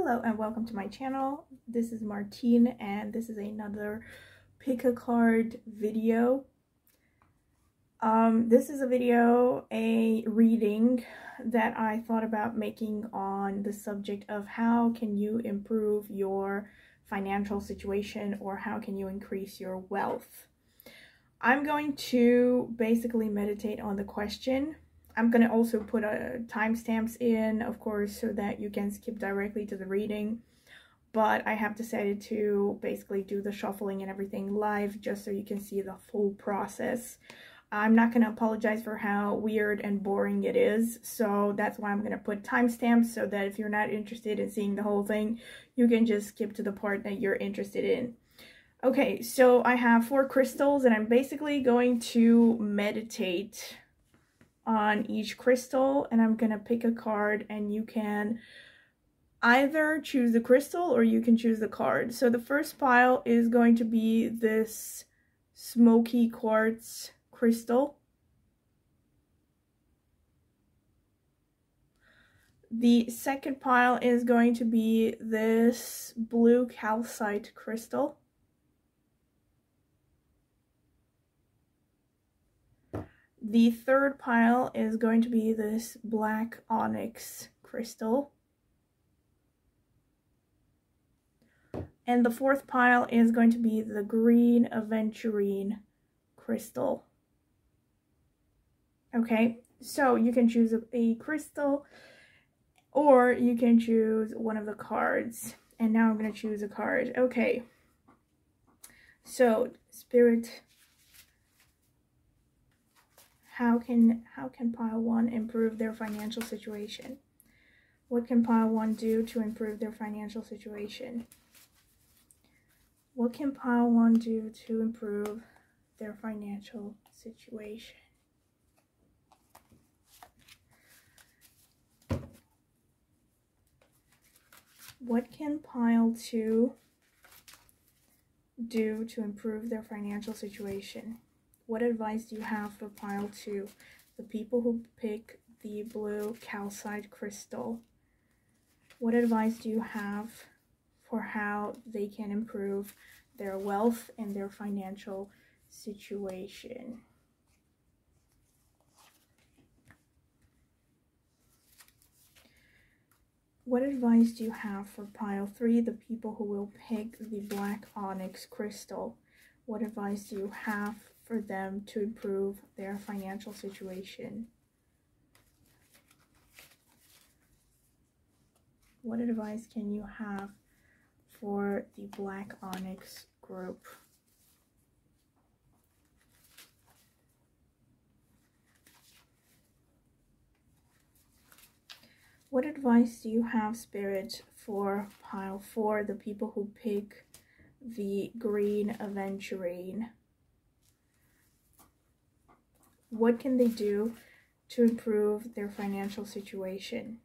Hello and welcome to my channel. This is Martine and this is another pick a card video. This is a reading that I thought about making on the subject of how can you improve your financial situation or how can you increase your wealth. I'm going to basically meditate on the question. I'm going to also put timestamps in, of course, so that you can skip directly to the reading. But I have decided to basically do the shuffling and everything live just so you can see the full process. I'm not going to apologize for how weird and boring it is. So that's why I'm going to put timestamps so that if you're not interested in seeing the whole thing, you can just skip to the part that you're interested in. Okay, so I have 4 crystals and I'm basically going to meditate on each crystal, and I'm gonna pick a card and you can either choose the crystal or you can choose the card. So the first pile is going to be this Smokey Quartz Crystal. The second pile is going to be this blue Calcite Crystal. The third pile is going to be this black Onyx Crystal. And the fourth pile is going to be the green Aventurine Crystal. Okay, so you can choose a crystal or you can choose one of the cards. And now I'm going to choose a card. Okay, so Spirit, how can pile 1 improve their financial situation? What can pile 1 do to improve their financial situation? What can pile 1 do to improve their financial situation? What can pile 2 do to improve their financial situation? What advice do you have for pile 2, the people who pick the blue Calcite Crystal? What advice do you have for how they can improve their wealth and their financial situation? What advice do you have for pile 3, the people who will pick the black Onyx Crystal? What advice do you have for them to improve their financial situation? What advice can you have for the black Onyx group? What advice do you have, Spirit, for pile 4, the people who pick the green Aventurine? What can they do to improve their financial situation?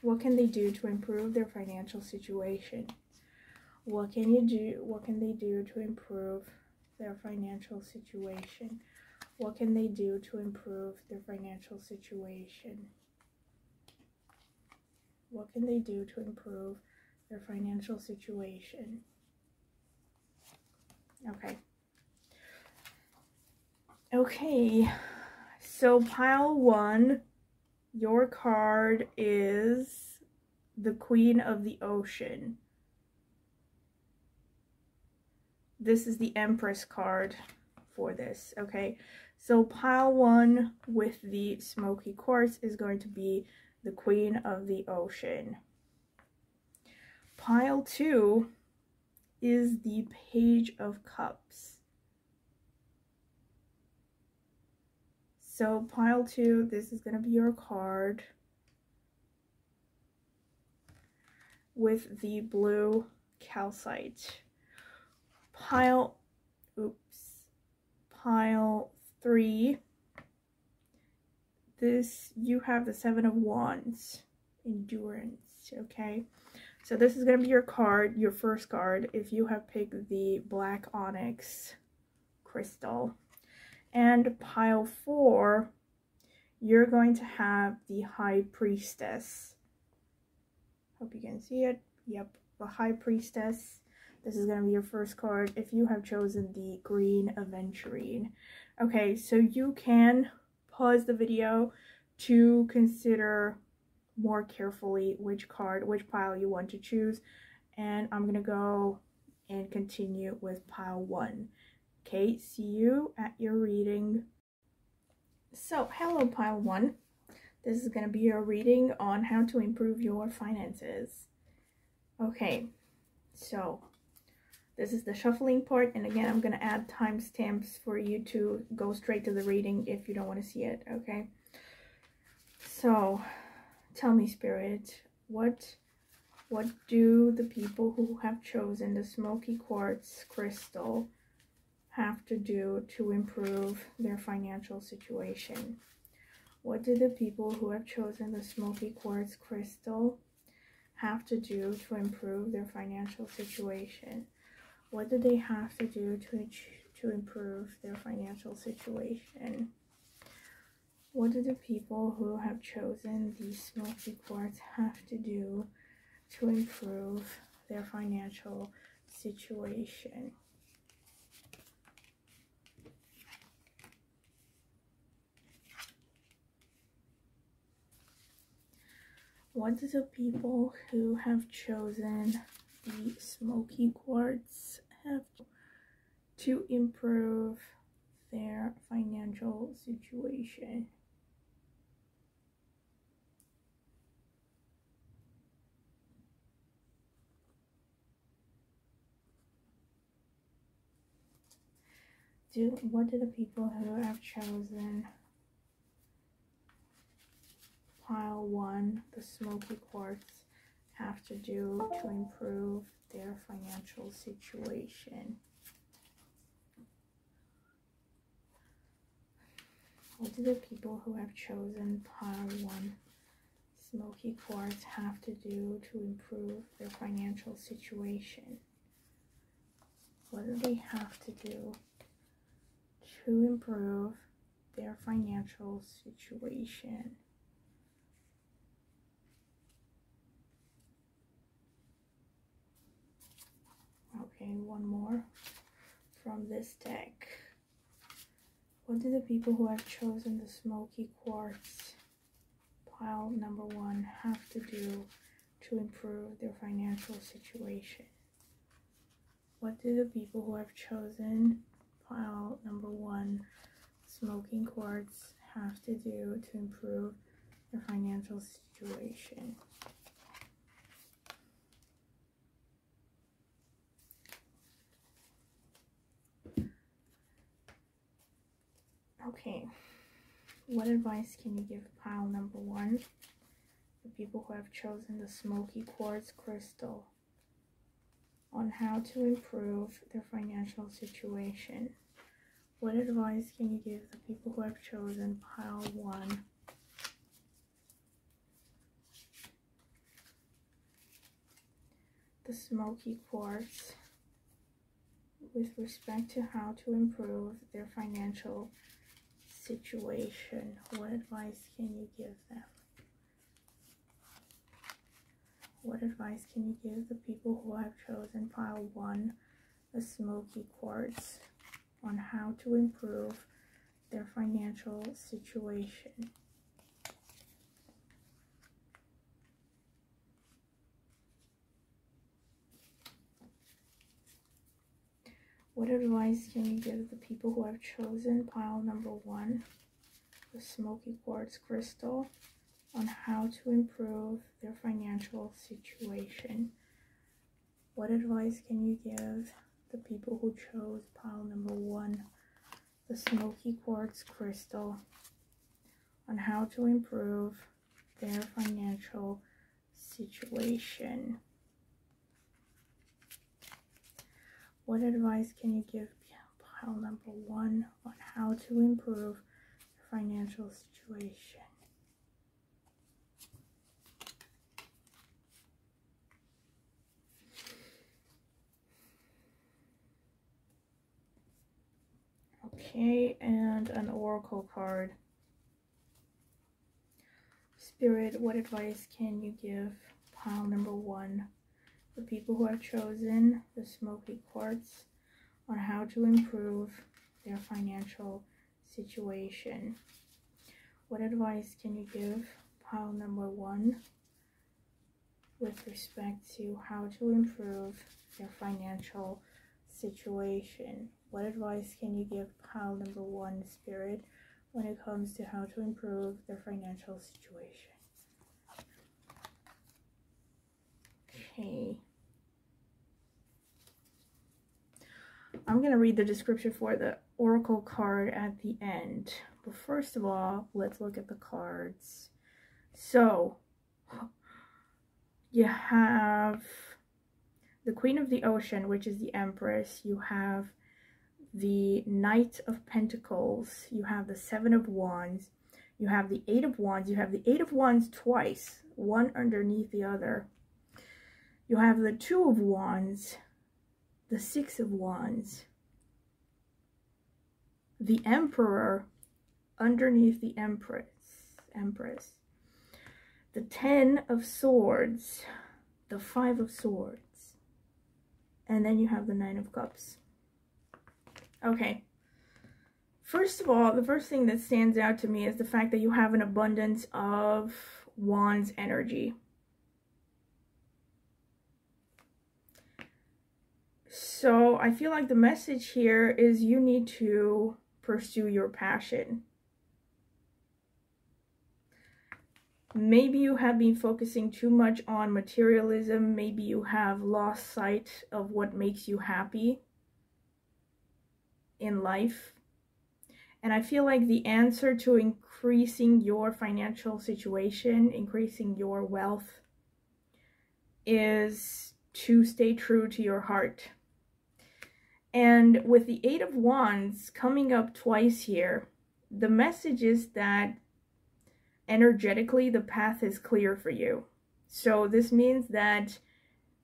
What can they do to improve their financial situation? What can they do to improve their financial situation? What can they do to improve their financial situation? What can they do to improve their financial situation? Okay, so pile 1, your card is the Queen of the Ocean. This is the Empress card for this, okay? So pile 1 with the Smokey Quartz is going to be the Queen of the Ocean. Pile 2 is the Page of Cups. So pile 2, this is going to be your card with the blue Calcite. Pile 3, this, you have the 7 of Wands, Endurance, okay? So this is going to be your card, your first card, if you have picked the black Onyx Crystal. And pile 4, you're going to have the High Priestess. Hope you can see it. Yep, the High Priestess. This is going to be your first card if you have chosen the green Aventurine. Okay, so you can pause the video to consider more carefully which pile you want to choose. And I'm going to go and continue with pile 1. Okay, see you at your reading. So, hello pile 1. This is going to be your reading on how to improve your finances. Okay, so this is the shuffling part, and again, I'm going to add timestamps for you to go straight to the reading if you don't want to see it, okay? So, tell me, Spirit, what do the people who have chosen the Smokey Quartz Crystal have to do to improve their financial situation? What do the people who have chosen the Smokey Quartz Crystal have to do to improve their financial situation? What do they have to do to improve their financial situation? What do the people who have chosen the Smokey Quartz have to do to improve their financial situation? What do the people who have chosen the Smokey Quartz have to improve their financial situation? What do the people who have chosen pile 1, the Smokey Quartz, have to do to improve their financial situation? What do the people who have chosen pile 1, Smokey Quartz, have to do to improve their financial situation? What do they have to do to improve their financial situation? Okay, one more from this deck. What do the people who have chosen the Smokey Quartz, pile number 1, have to do to improve their financial situation? What do the people who have chosen pile number 1, Smoking Quartz, have to do to improve their financial situation? Okay, what advice can you give pile number 1, the people who have chosen the Smokey Quartz Crystal, on how to improve their financial situation? What advice can you give the people who have chosen pile 1, the Smokey Quartz, with respect to how to improve their financial situation? What advice can you give them? What advice can you give the people who have chosen pile 1, the Smokey Quartz, on how to improve their financial situation? What advice can you give the people who have chosen pile number 1, the Smokey Quartz Crystal, on how to improve their financial situation? What advice can you give the people who chose pile number 1, the Smokey Quartz Crystal, on how to improve their financial situation? What advice can you give pile number 1 on how to improve their financial situation? Okay, and an oracle card. Spirit, what advice can you give pile number 1, the people who have chosen the Smokey Quartz on how to improve their financial situation. What advice can you give pile number 1 with respect to how to improve their financial situation? What advice can you give pile number 1, Spirit, when it comes to how to improve their financial situation? Okay. I'm going to read the description for the oracle card at the end. But first of all, let's look at the cards. So, you have the Queen of the Ocean, which is the Empress. You have the Knight of Pentacles. You have the Seven of Wands. You have the Eight of Wands. You have the Eight of Wands twice, one underneath the other. You have the Two of Wands, the Six of Wands, the Emperor underneath the Empress, the Ten of Swords, the Five of Swords, and then you have the Nine of Cups. Okay. First of all, the first thing that stands out to me is the fact that you have an abundance of Wands energy. So I feel like the message here is you need to pursue your passion. Maybe you have been focusing too much on materialism. Maybe you have lost sight of what makes you happy in life. And I feel like the answer to increasing your financial situation, increasing your wealth, is to stay true to your heart. And with the Eight of Wands coming up twice here, the message is that energetically the path is clear for you. So this means that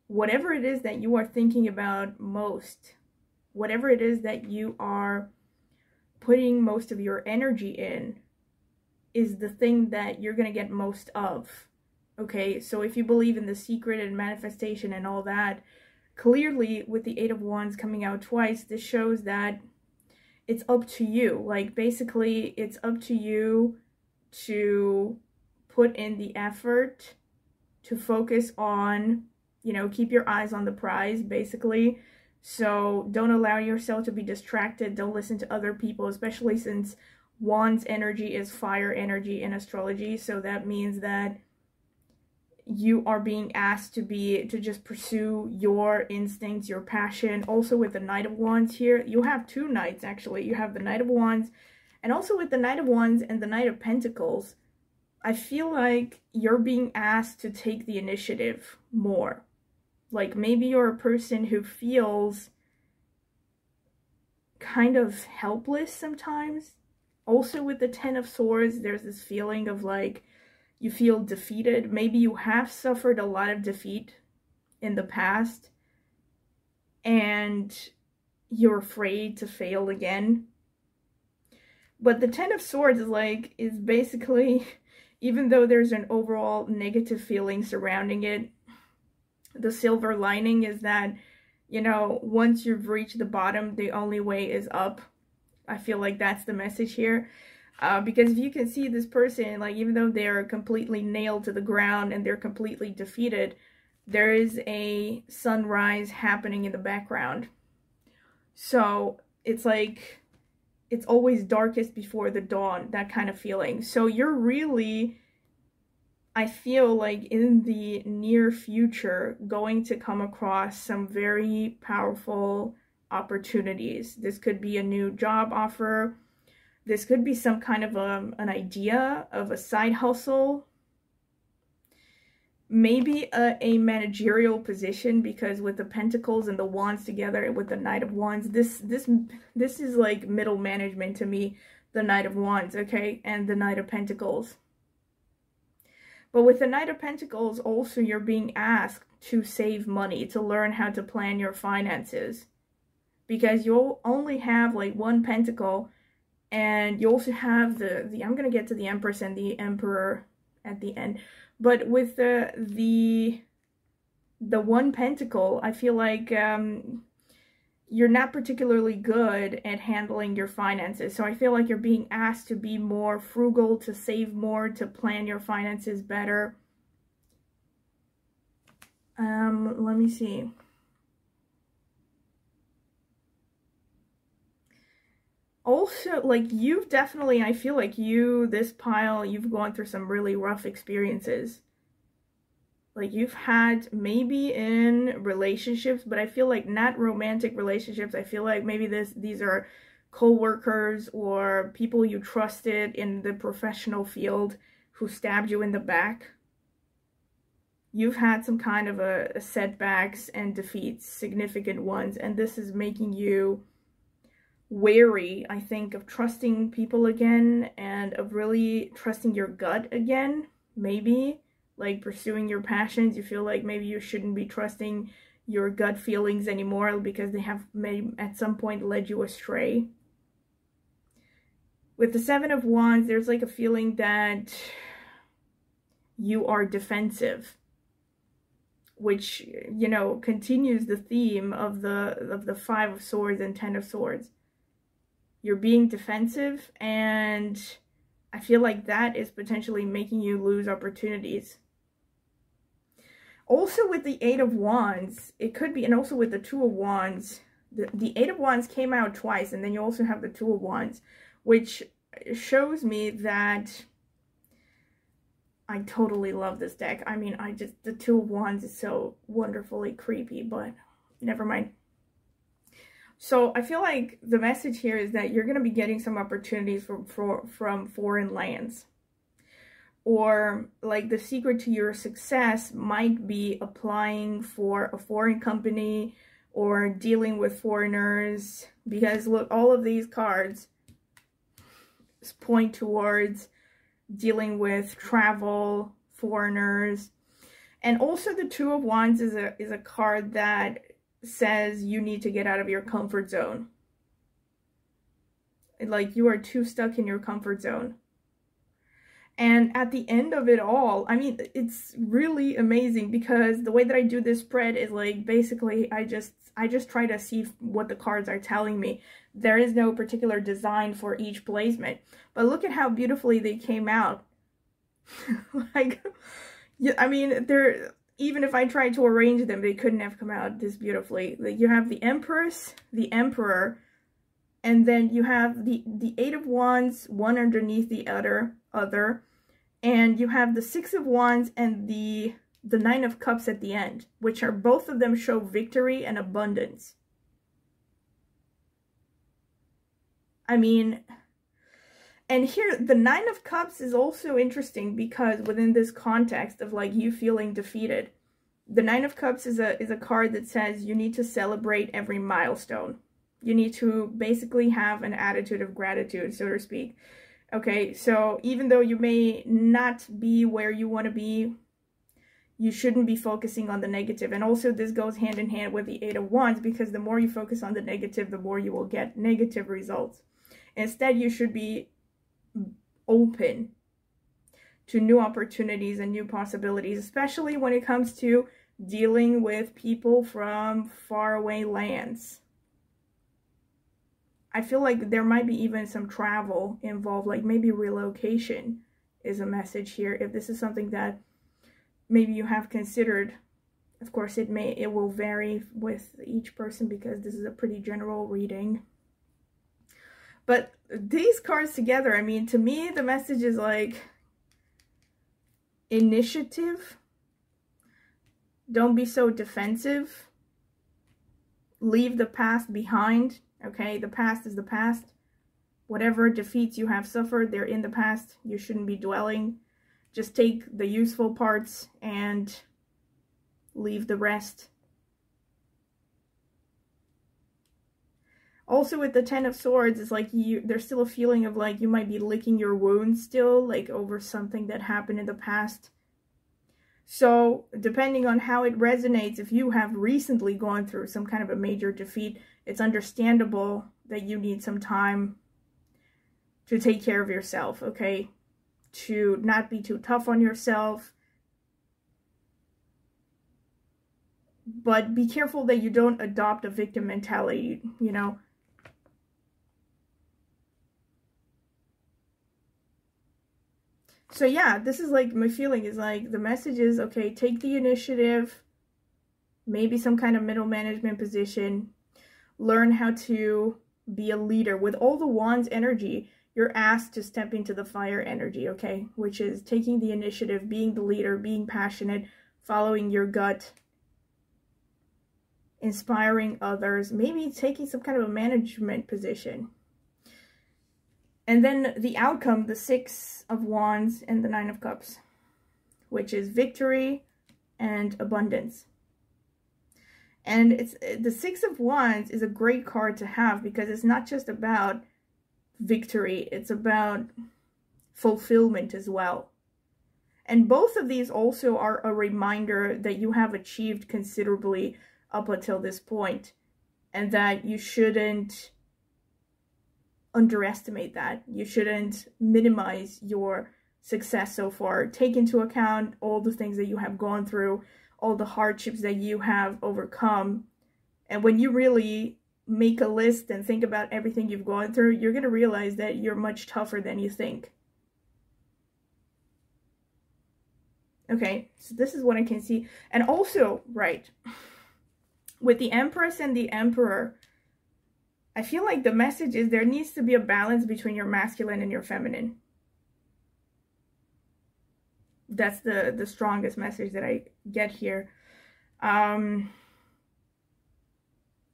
whatever it is that you are thinking about most, whatever it is that you are putting most of your energy in, is the thing that you're going to get most of. Okay, so if you believe in the secret and manifestation and all that, clearly with the Eight of Wands coming out twice, this shows that it's up to you. Like, basically, it's up to you to put in the effort, to focus on, you know, keep your eyes on the prize, basically. So don't allow yourself to be distracted. Don't listen to other people, especially since Wands energy is fire energy in astrology. So that means that you are being asked to just pursue your instincts, your passion. Also with the Knight of Wands here, you have two Knights actually. You have the Knight of Wands, and also with the Knight of Wands and the Knight of Pentacles, I feel like you're being asked to take the initiative more. Like, maybe you're a person who feels kind of helpless sometimes. Also with the Ten of Swords, there's this feeling of like, you feel defeated. Maybe you have suffered a lot of defeat in the past and you're afraid to fail again. But the Ten of Swords is basically, even though there's an overall negative feeling surrounding it, the silver lining is that, you know, once you've reached the bottom, the only way is up. I feel like that's the message here. Because if you can see this person, like, even though they're completely nailed to the ground and they're completely defeated, there is a sunrise happening in the background. So it's like, it's always darkest before the dawn, that kind of feeling. So you're really, I feel like in the near future, going to come across some very powerful opportunities. This could be a new job offer. This could be some kind of an idea of a side hustle. Maybe a managerial position, because with the Pentacles and the Wands together with the Knight of Wands, this is like middle management to me, the Knight of Wands, okay, and the Knight of Pentacles. But with the Knight of Pentacles, also you're being asked to save money, to learn how to plan your finances, because you'll only have like one Pentacle. And you also have the I'm going to get to the Empress and the Emperor at the end. But with the the One Pentacle, I feel like you're not particularly good at handling your finances. So I feel like you're being asked to be more frugal, to save more, to plan your finances better. Let me see. Also, like, you've definitely, I feel like this pile, you've gone through some really rough experiences. Like, you've had, maybe in relationships, but I feel like not romantic relationships. I feel like maybe these are co-workers or people you trusted in the professional field who stabbed you in the back. You've had some kind of a setbacks and defeats, significant ones, and this is making you wary, I think, of trusting people again and of really trusting your gut again, maybe. Like pursuing your passions, you feel like maybe you shouldn't be trusting your gut feelings anymore because they have maybe at some point led you astray. With the Seven of Wands, there's like a feeling that you are defensive, which, you know, continues the theme of the Five of Swords and Ten of Swords. You're being defensive, and I feel like that is potentially making you lose opportunities. Also with the Eight of Wands, it could be, and also with the Two of Wands, the Eight of Wands came out twice, and then you also have the Two of Wands, which shows me that I totally love this deck. I mean, the Two of Wands is so wonderfully creepy, but never mind. So I feel like the message here is that you're going to be getting some opportunities from foreign lands. Or like the secret to your success might be applying for a foreign company or dealing with foreigners. Because look, all of these cards point towards dealing with travel, foreigners. And also the Two of Wands is a card that says you need to get out of your comfort zone. Like you are too stuck in your comfort zone. And at the end of it all, I mean, it's really amazing because the way that I do this spread is like, basically, I just try to see what the cards are telling me. There is no particular design for each placement. But look at how beautifully they came out. Like, yeah, I mean, even if I tried to arrange them, they couldn't have come out this beautifully. Like, you have the Empress, the Emperor, and then you have the Eight of Wands, one underneath the other, and you have the Six of Wands and the Nine of Cups at the end, which are, both of them show victory and abundance. I mean, and here the Nine of Cups is also interesting because within this context of like you feeling defeated, the Nine of Cups is a card that says you need to celebrate every milestone. You need to basically have an attitude of gratitude, so to speak. Okay, so even though you may not be where you want to be, you shouldn't be focusing on the negative. And also this goes hand in hand with the Eight of Wands, because the more you focus on the negative, the more you will get negative results. Instead, you should be open to new opportunities and new possibilities, especially when it comes to dealing with people from faraway lands. I feel like there might be even some travel involved, like maybe relocation is a message here. If this is something that maybe you have considered, of course it will vary with each person because this is a pretty general reading. But these cards together, I mean, to me, the message is like initiative. Don't be so defensive. Leave the past behind. Okay, the past is the past. Whatever defeats you have suffered, they're in the past. You shouldn't be dwelling. Just take the useful parts and leave the rest. Also with the Ten of Swords, it's like there's still a feeling of like you might be licking your wounds still, like over something that happened in the past. So depending on how it resonates, if you have recently gone through some kind of a major defeat, it's understandable that you need some time to take care of yourself, okay? To not be too tough on yourself. but be careful that you don't adopt a victim mentality, you know. So yeah, this is like, my feeling is like, the message is, okay, take the initiative, maybe some kind of middle management position, learn how to be a leader. With all the Wands energy, you're asked to step into the fire energy, okay? Which is taking the initiative, being the leader, being passionate, following your gut, inspiring others, maybe taking some kind of a management position. And then the outcome, the Six of Wands and the Nine of Cups, which is victory and abundance. And it's the Six of Wands is a great card to have because it's not just about victory, it's about fulfillment as well. And both of these also are a reminder that you have achieved considerably up until this point, and that you shouldn't underestimate that. You shouldn't minimize your success so far. Take into account all the things that you have gone through, all the hardships that you have overcome. And when you really make a list and think about everything you've gone through, you're going to realize that you're much tougher than you think. Okay, so this is what I can see. And also, right, with the Empress and the Emperor, I feel like the message is there needs to be a balance between your masculine and your feminine. That's the strongest message that I get here.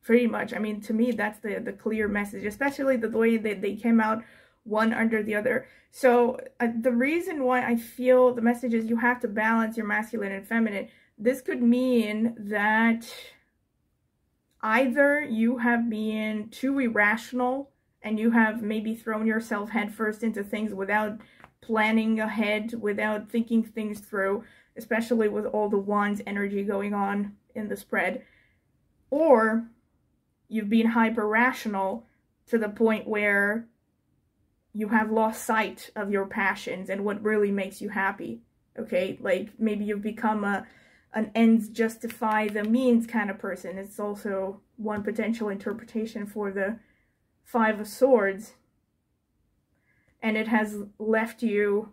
Pretty much. I mean, to me, that's the clear message, especially the way that they came out one under the other. So the reason why I feel the message is you have to balance your masculine and feminine. This could mean that either you have been too irrational and you have maybe thrown yourself headfirst into things without planning ahead, without thinking things through, especially with all the Wands energy going on in the spread. Or you've been hyper rational to the point where you have lost sight of your passions and what really makes you happy. Okay, like maybe you've become an ends justify the means kind of person. It's also one potential interpretation for the Five of Swords. And it has left you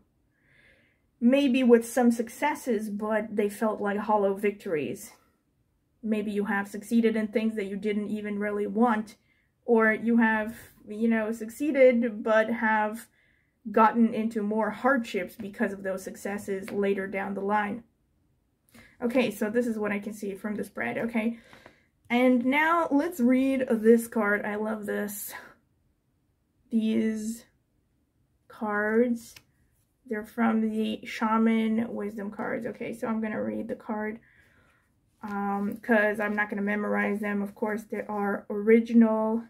maybe with some successes, but they felt like hollow victories. Maybe you have succeeded in things that you didn't even really want, or you have, you know, succeeded but have gotten into more hardships because of those successes later down the line. Okay, so this is what I can see from the spread, okay? And now let's read this card. I love this. These cards, they're from the Shaman Wisdom cards. Okay, so I'm going to read the card because I'm not going to memorize them. Of course, they are original.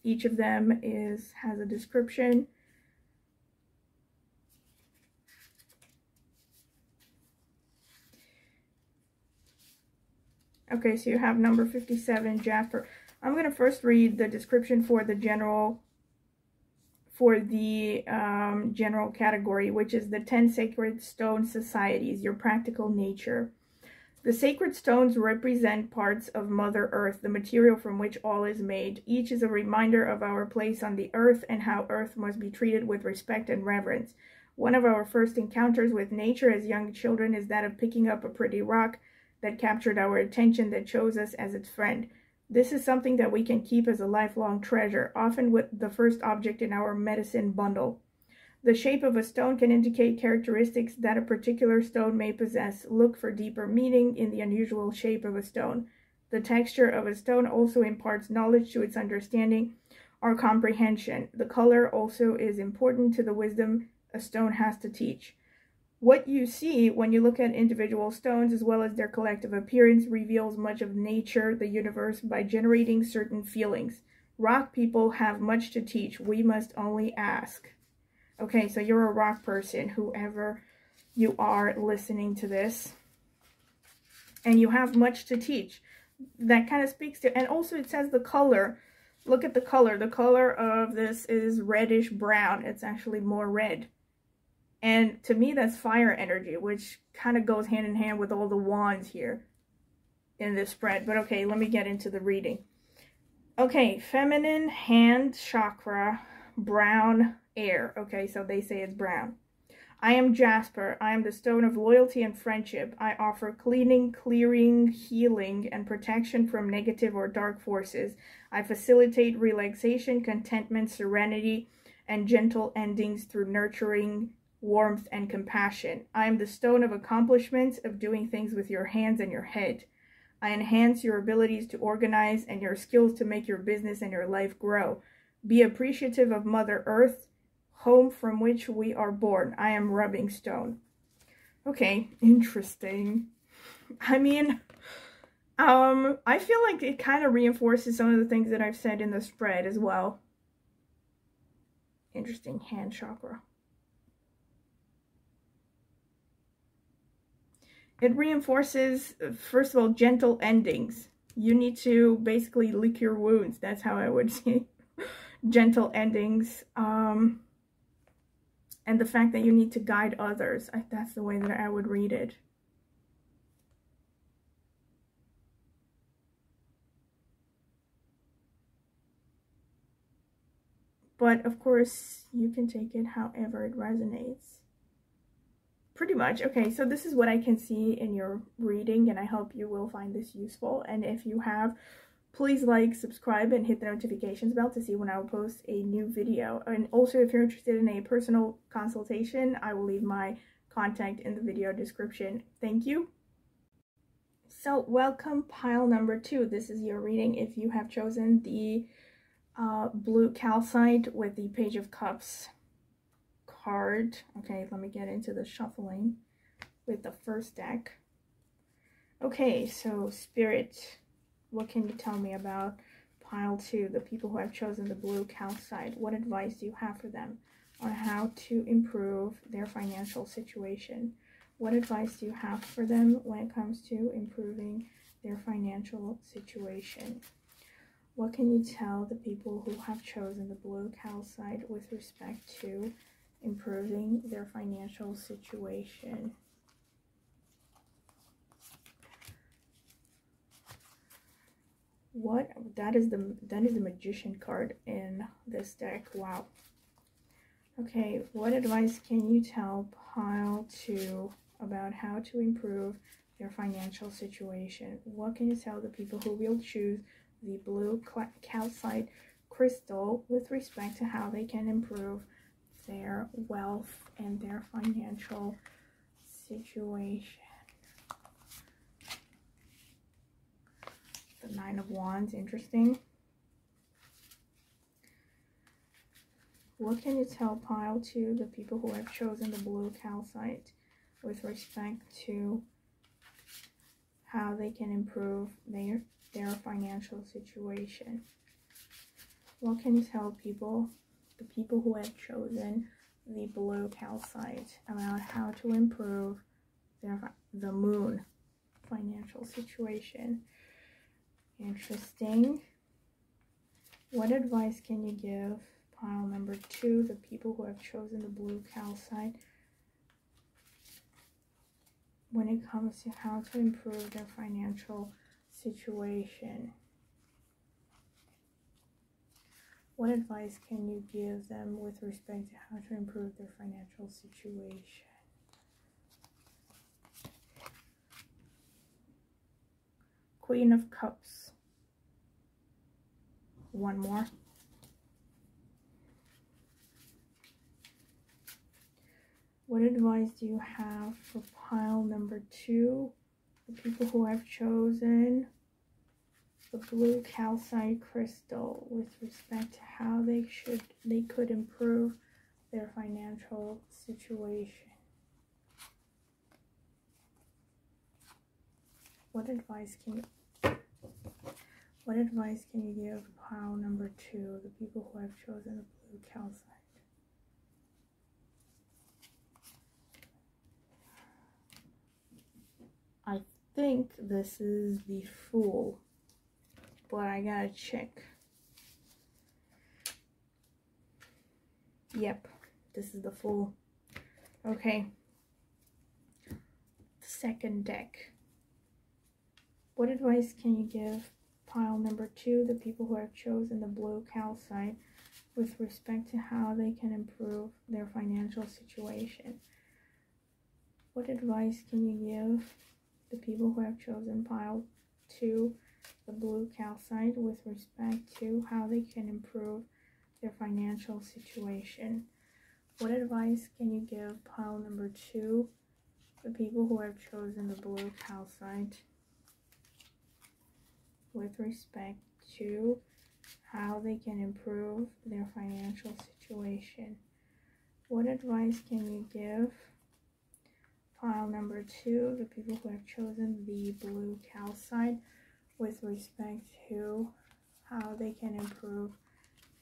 Each of them has a description. Okay, so you have number 57, Jasper. I'm going to first read the description for the general category, which is the 10 Sacred Stone Societies, your practical nature. The sacred stones represent parts of Mother Earth, the material from which all is made. Each is a reminder of our place on the earth and how earth must be treated with respect and reverence. One of our first encounters with nature as young children is that of picking up a pretty rock that captured our attention, that chose us as its friend. This is something that we can keep as a lifelong treasure, often with the first object in our medicine bundle. The shape of a stone can indicate characteristics that a particular stone may possess. Look for deeper meaning in the unusual shape of a stone. The texture of a stone also imparts knowledge to its understanding or comprehension. The color also is important to the wisdom a stone has to teach. What you see when you look at individual stones, as well as their collective appearance, reveals much of nature, the universe, by generating certain feelings. Rock people have much to teach. We must only ask. Okay, so you're a rock person, whoever you are listening to this. And you have much to teach. That kind of speaks to, and also it says the color. Look at the color. The color of this is reddish brown. It's actually more red. And to me, that's fire energy, which kind of goes hand in hand with all the wands here in this spread. But okay, let me get into the reading. Okay, feminine, hand chakra, brown, air. Okay, so they say it's brown. I am Jasper. I am the stone of loyalty and friendship. I offer cleaning, clearing, healing, and protection from negative or dark forces. I facilitate relaxation, contentment, serenity, and gentle endings through nurturing, warmth, and compassion. I am the stone of accomplishments, of doing things with your hands and your head. I enhance your abilities to organize and your skills to make your business and your life grow. Be appreciative of Mother Earth, home from which we are born. I am rubbing stone. Okay, interesting. I mean, I feel like it kind of reinforces some of the things that I've said in the spread as well. Interesting, hand chakra. It reinforces, first of all, gentle endings. You need to basically lick your wounds. That's how I would say gentle endings. And the fact that you need to guide others. That's the way that I would read it. But of course, you can take it however it resonates. Pretty much. Okay, so this is what I can see in your reading, and I hope you will find this useful. And if you have, please like, subscribe, and hit the notifications bell to see when I will post a new video. And also, if you're interested in a personal consultation, I will leave my contact in the video description. Thank you. So, welcome pile number 2. This is your reading if you have chosen the blue calcite with the Page of Cups card. Okay, let me get into the shuffling with the first deck. Okay, so Spirit, what can you tell me about pile 2, the people who have chosen the blue calcite? What advice do you have for them on how to improve their financial situation? What advice do you have for them when it comes to improving their financial situation? What can you tell the people who have chosen the blue calcite with respect to improving their financial situation? What? That is the Magician card in this deck. Wow. Okay, what advice can you tell pile 2 about how to improve their financial situation? What can you tell the people who will choose the blue calcite crystal with respect to how they can improve their wealth and their financial situation? The 9 of Wands, interesting. What can you tell pile 2, the people who have chosen the blue calcite, with respect to how they can improve their financial situation? What can you tell the people who have chosen the blue calcite, about how to improve the moon financial situation? Interesting. What advice can you give pile number 2, the people who have chosen the blue calcite, when it comes to how to improve their financial situation? What advice can you give them with respect to how to improve their financial situation? Queen of Cups. One more. What advice do you have for pile number 2, the people who have chosen the blue calcite crystal, with respect to how they could improve their financial situation? What advice can you give pile number 2, the people who have chosen the blue calcite? I think this is the Fool, but I gotta check. Yep, this is the Fool. Okay. Second deck. What advice can you give pile number 2, the people who have chosen the blue calcite, with respect to how they can improve their financial situation? What advice can you give the people who have chosen pile 2, the blue calcite, with respect to how they can improve their financial situation? What advice can you give pile number 2, the people who have chosen the blue calcite, with respect to how they can improve their financial situation? What advice can you give pile number 2, the people who have chosen the blue calcite, with respect to how they can improve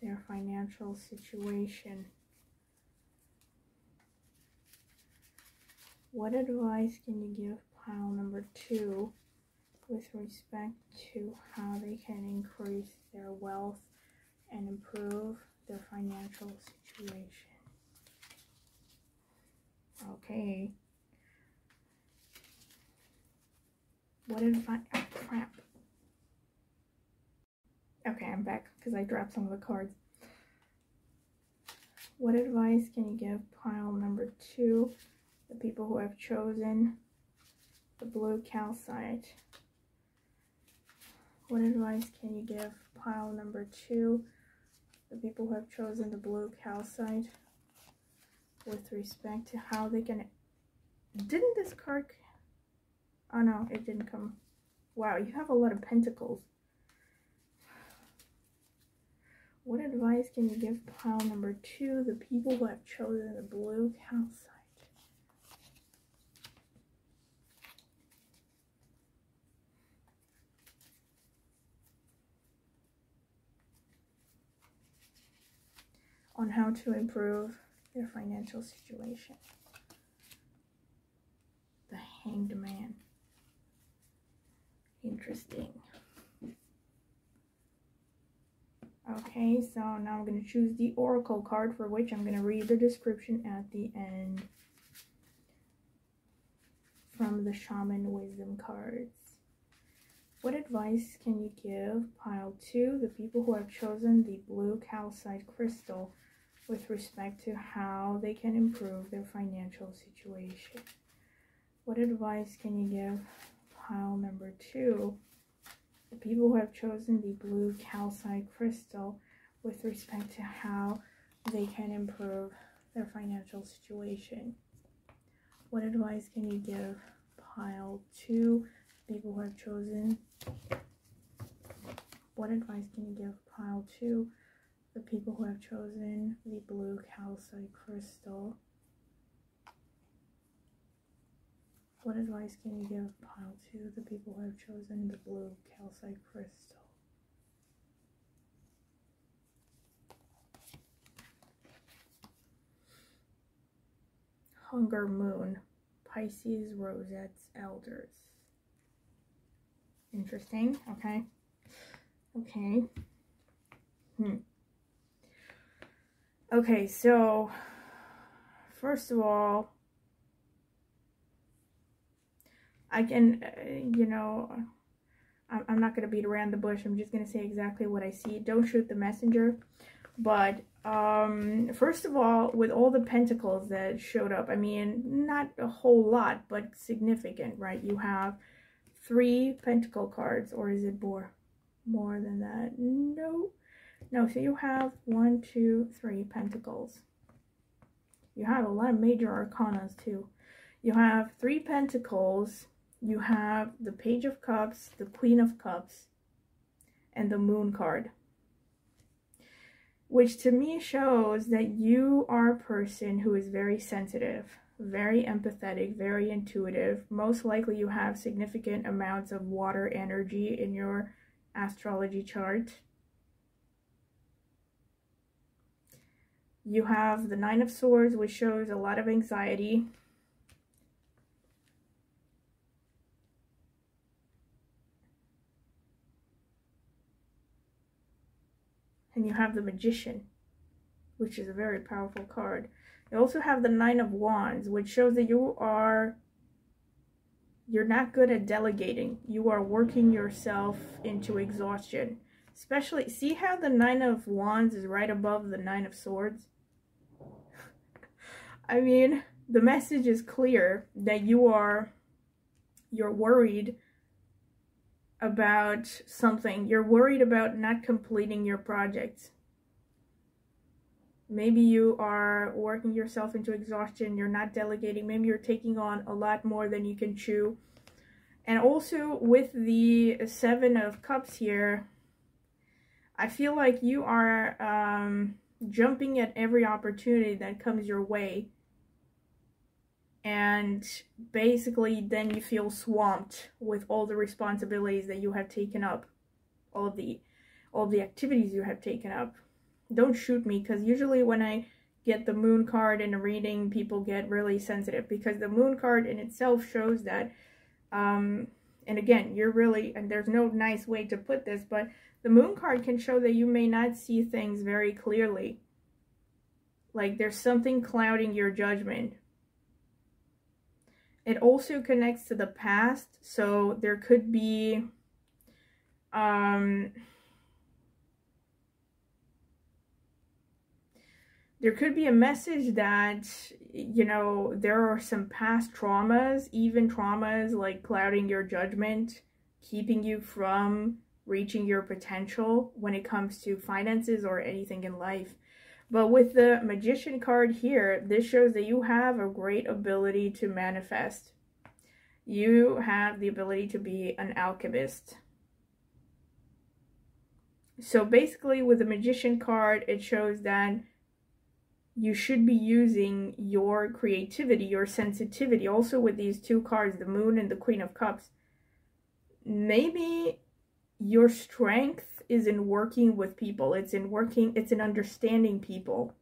their financial situation? What advice can you give pile number 2 with respect to how they can increase their wealth and improve their financial situation? Okay. What advice? Oh, crap. Okay, I'm back because I dropped some of the cards. What advice can you give pile number 2, the people who have chosen the blue calcite? What advice can you give pile number 2, the people who have chosen the blue calcite, with respect to how they can... Didn't this card... Oh no, it didn't come. Wow, you have a lot of pentacles. What advice can you give pile number 2, the people who have chosen the blue calcite? On how to improve their financial situation? The Hanged Man. Interesting. Okay, so now I'm going to choose the Oracle card, for which I'm going to read the description at the end from the Shaman Wisdom cards. What advice can you give pile 2, the people who have chosen the blue calcite crystal, with respect to how they can improve their financial situation? What advice can you give pile number 2, the people who have chosen the blue calcite crystal, with respect to how they can improve their financial situation? What advice can you give pile 2, people who have chosen... What advice can you give pile 2, the people who have chosen the blue calcite crystal? What advice can you give pile 2, the people who have chosen the blue calcite crystal? Hunger Moon, Pisces, Rosettes, Elders. Interesting. Okay. Okay. Okay, so first of all, I can, you know, I'm not going to beat around the bush. I'm just going to say exactly what I see. Don't shoot the messenger. But first of all, with all the pentacles that showed up, I mean, not a whole lot, but significant, right? You have 3 pentacle cards, or is it more than that? No. So you have 1, 2, 3 pentacles. You have a lot of major arcanas too. You have 3 pentacles. You have the Page of Cups, the Queen of Cups, and the Moon card, which to me shows that you are a person who is very sensitive, very empathetic, very intuitive. Most likely you have significant amounts of water energy in your astrology chart. You have the 9 of Swords, which shows a lot of anxiety. And you have the Magician, which is a very powerful card. You also have the Nine of Wands, which shows that you're not good at delegating. You are working yourself into exhaustion. Especially, see how the Nine of Wands is right above the Nine of Swords? I mean, the message is clear that you're worried about something. You're worried about not completing your projects. Maybe you are working yourself into exhaustion. You're not delegating. Maybe you're taking on a lot more than you can chew. And also with the Seven of Cups here, I feel like you are jumping at every opportunity that comes your way. And basically then you feel swamped with all the responsibilities that you have taken up. All the activities you have taken up. Don't shoot me, because usually when I get the Moon card in a reading, people get really sensitive, because the Moon card in itself shows that, and again, you're really, and there's no nice way to put this, but the Moon card can show that you may not see things very clearly. Like there's something clouding your judgment. It also connects to the past, so there could be, there could be a message that, you know, there are some past traumas, even traumas like clouding your judgment, keeping you from reaching your potential when it comes to finances or anything in life. But with the Magician card here, this shows that you have a great ability to manifest. You have the ability to be an alchemist. So basically with the Magician card, it shows that you should be using your creativity, your sensitivity. Also with these two cards, the Moon and the Queen of Cups, maybe your strength is in working with people. It's in understanding people.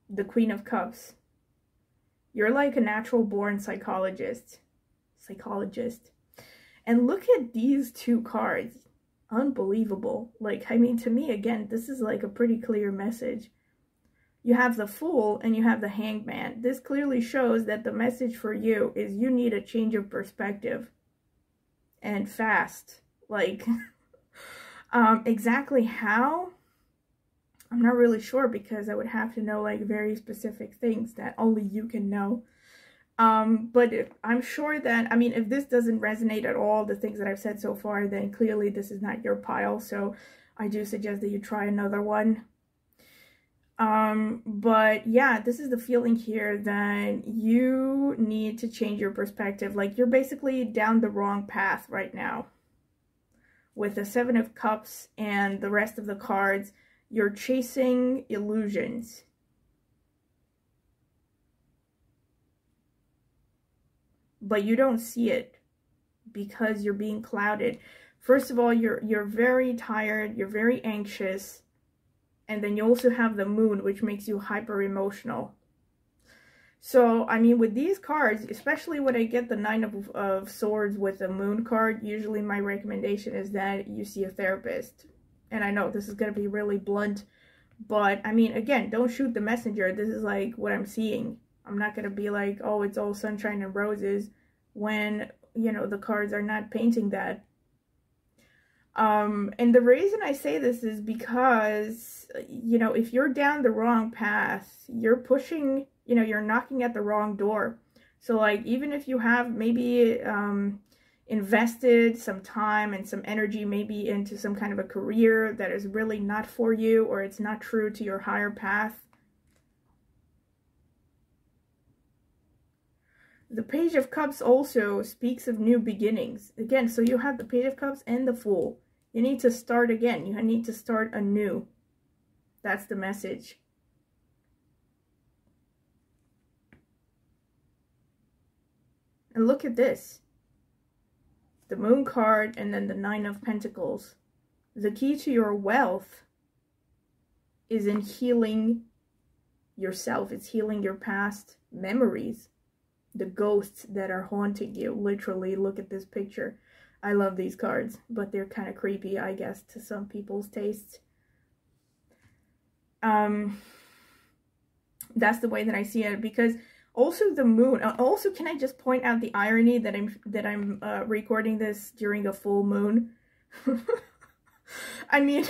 The Queen of Cups. You're like a natural born psychologist. And look at these two cards. Unbelievable. Like, I mean, to me, again, this is like a pretty clear message. You have the Fool and you have the Hanged Man. This clearly shows that the message for you is you need a change of perspective. And fast. Like, exactly how? I'm not really sure, because I would have to know like very specific things that only you can know. But I'm sure that, I mean, if this doesn't resonate at all, the things that I've said so far, then clearly this is not your pile. So I do suggest that you try another one. But yeah, this is the feeling here that you need to change your perspective. Like you're basically down the wrong path right now. With the Seven of Cups and the rest of the cards, you're chasing illusions. But you don't see it because you're being clouded. First of all, you're very tired, you're very anxious. And then you also have the Moon, which makes you hyper emotional. So, I mean, with these cards, especially when I get the Nine of Swords with the Moon card, usually my recommendation is that you see a therapist. And I know this is going to be really blunt, but I mean, again, don't shoot the messenger. This is like what I'm seeing. I'm not going to be like, oh, it's all sunshine and roses when, you know, the cards are not painting that. And the reason I say this is because, you know, if you're down the wrong path, you're pushing, you know, you're knocking at the wrong door. So like, even if you have maybe invested some time and some energy maybe into some kind of a career that is really not for you, or it's not true to your higher path, the Page of Cups also speaks of new beginnings. Again, so you have the Page of Cups and the Fool. You need to start again. You need to start anew. That's the message. And look at this. The Moon card and then the Nine of Pentacles. The key to your wealth is in healing yourself. It's healing your past memories. The ghosts that are haunting you. Literally, look at this picture. I love these cards, but they're kind of creepy, I guess, to some people's tastes. That's the way that I see it. Because also the moon, also, can I just point out the irony that I'm recording this during a full moon? I mean,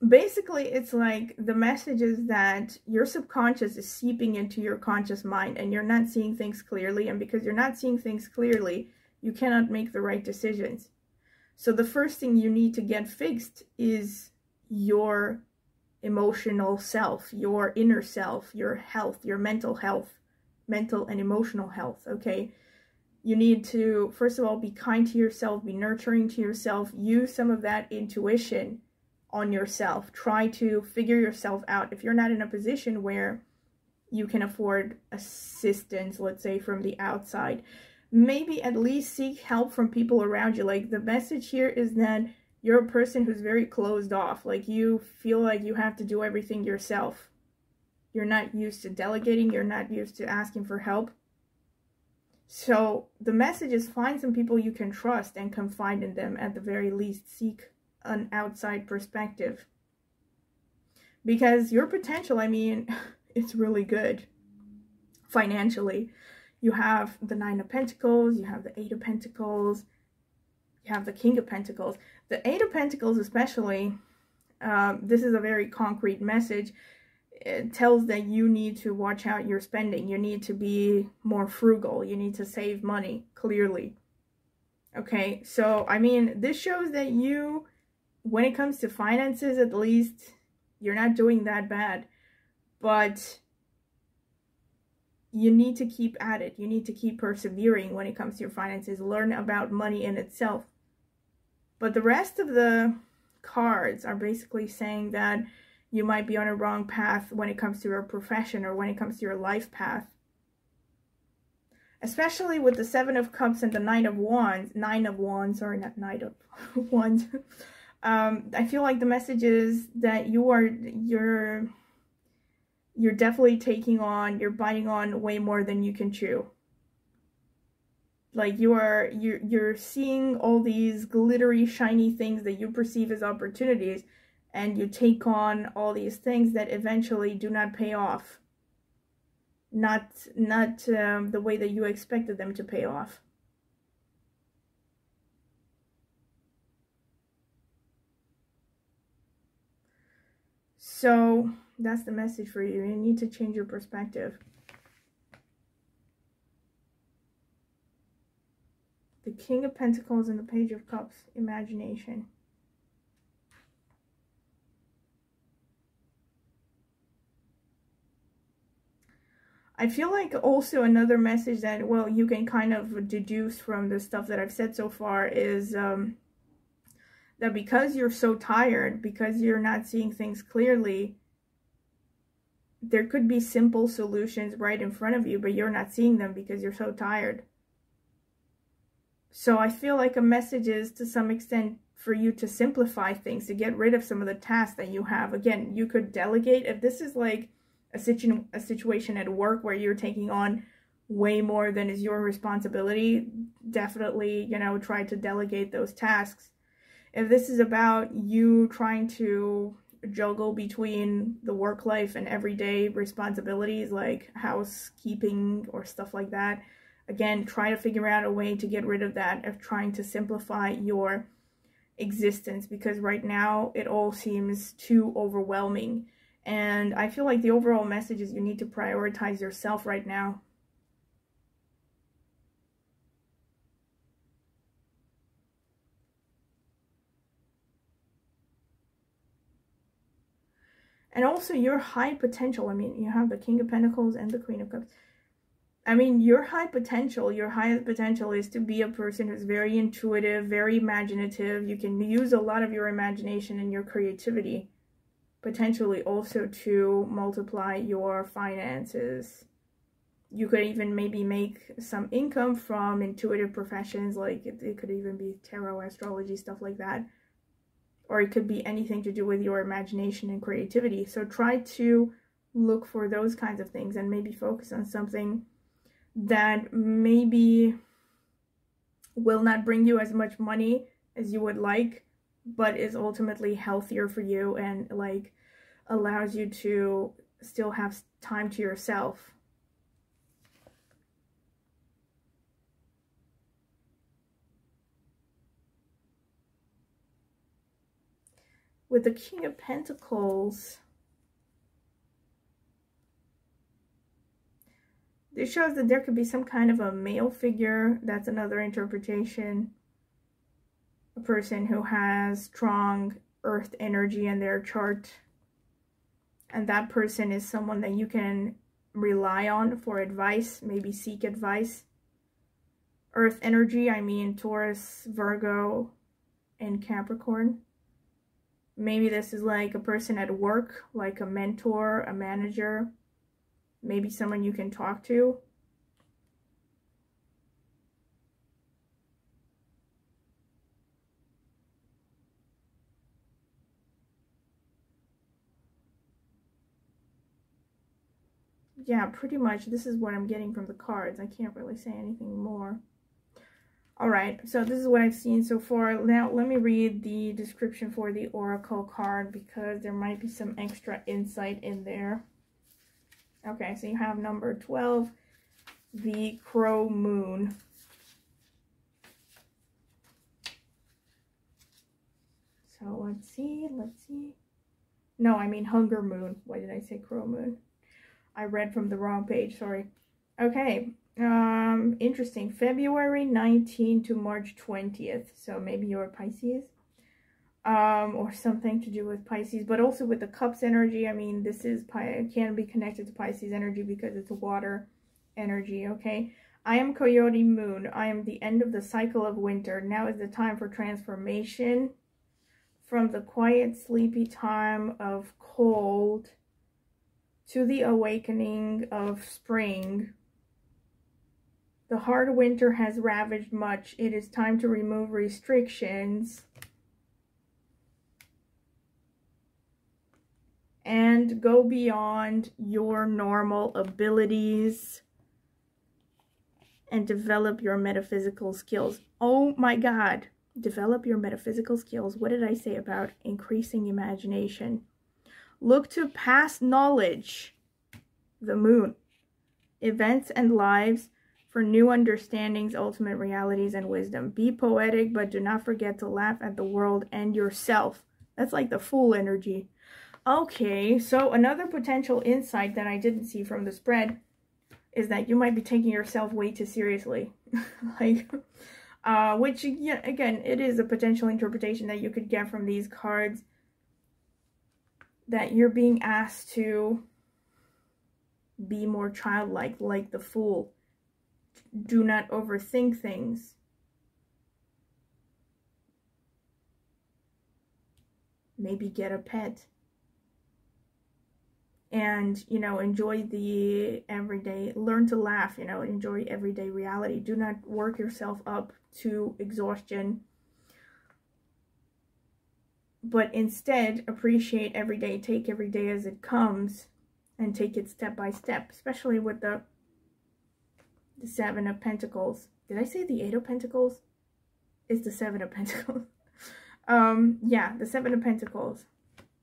basically it's like the message is that your subconscious is seeping into your conscious mind and you're not seeing things clearly, and because you're not seeing things clearly, you cannot make the right decisions. So the first thing you need to get fixed is your emotional self, your inner self, your health, your mental health, mental and emotional health, okay? You need to, first of all, be kind to yourself, be nurturing to yourself, use some of that intuition on yourself. Try to figure yourself out. If you're not in a position where you can afford assistance, let's say from the outside, maybe at least seek help from people around you. Like, the message here is that you're a person who's very closed off. Like, you feel like you have to do everything yourself. You're not used to delegating. You're not used to asking for help. So the message is find some people you can trust and confide in them. At the very least, seek an outside perspective. Because your potential, I mean, it's really good financially. You have the 9 of Pentacles, you have the 8 of Pentacles, you have the King of Pentacles. The 8 of Pentacles especially, this is a very concrete message. It tells that you need to watch out your spending. You need to be more frugal. You need to save money, clearly. Okay, so, I mean, this shows that you, when it comes to finances, at least, you're not doing that bad. But you need to keep at it. You need to keep persevering when it comes to your finances. Learn about money in itself. But the rest of the cards are basically saying that you might be on a wrong path when it comes to your profession or when it comes to your life path. Especially with the 7 of Cups and the 9 of Wands, sorry, not Knight of Wands. I feel like the message is that you're definitely you're biting on way more than you can chew. Like, you're seeing all these glittery, shiny things that you perceive as opportunities, and you take on all these things that eventually do not pay off. Not the way that you expected them to pay off. So that's the message for you. You need to change your perspective. The King of Pentacles and the Page of Cups, imagination. I feel like also another message that, well, you can kind of deduce from the stuff that I've said so far is that because you're so tired, because you're not seeing things clearly, there could be simple solutions right in front of you, but you're not seeing them because you're so tired. So I feel like a message is, to some extent, for you to simplify things, to get rid of some of the tasks that you have. Again, you could delegate. If this is like a situation at work where you're taking on way more than is your responsibility, definitely, you know, try to delegate those tasks. If this is about you trying to juggle between the work life and everyday responsibilities like housekeeping or stuff like that, again, try to figure out a way to get rid of that, of trying to simplify your existence, because right now it all seems too overwhelming. And I feel like the overall message is you need to prioritize yourself right now. And also your high potential. I mean, you have the King of Pentacles and the Queen of Cups. I mean, your highest potential is to be a person who's very intuitive, very imaginative. You can use a lot of your imagination and your creativity, potentially also to multiply your finances. You could even maybe make some income from intuitive professions, like it could even be tarot, astrology, stuff like that. Or it could be anything to do with your imagination and creativity. So try to look for those kinds of things and maybe focus on something that maybe will not bring you as much money as you would like, but is ultimately healthier for you and like allows you to still have time to yourself. With the King of Pentacles, this shows that there could be some kind of a male figure. That's another interpretation. A person who has strong earth energy in their chart. And that person is someone that you can rely on for advice, maybe seek advice. Earth energy, I mean Taurus, Virgo, and Capricorn. Maybe this is like a person at work, like a mentor, a manager, maybe someone you can talk to. Yeah, pretty much this is what I'm getting from the cards. I can't really say anything more. Alright, so this is what I've seen so far. Now, let me read the description for the Oracle card because there might be some extra insight in there. Okay, so you have number 12, the Crow Moon. So, let's see. No, I mean Hunger Moon. Why did I say Crow Moon? I read from the wrong page, sorry. Okay. Interesting. February 19th to March 20th. So maybe you're Pisces. Or something to do with Pisces. But also with the Cups energy. I mean, this is can be connected to Pisces energy because it's a water energy, okay? I am Coyote Moon. I am the end of the cycle of winter. Now is the time for transformation. From the quiet, sleepy time of cold to the awakening of spring. The hard winter has ravaged much. It is time to remove restrictions and go beyond your normal abilities and develop your metaphysical skills. Oh my God, develop your metaphysical skills. What did I say about increasing imagination? Look to past knowledge, the Moon, events and lives, for new understandings, ultimate realities, and wisdom. Be poetic, but do not forget to laugh at the world and yourself. That's like the Fool energy. Okay, so another potential insight that I didn't see from the spread is that you might be taking yourself way too seriously. Which, yeah, again, it is a potential interpretation that you could get from these cards. That you're being asked to be more childlike, like the Fool. Do not overthink things. Maybe get a pet. And, you know, enjoy the everyday, learn to laugh, you know, enjoy everyday reality. Do not work yourself up to exhaustion. But instead, appreciate every day, take every day as it comes, and take it step by step, especially with the Seven of Pentacles. Did I say the Eight of Pentacles? It's the Seven of Pentacles. Yeah, the Seven of Pentacles.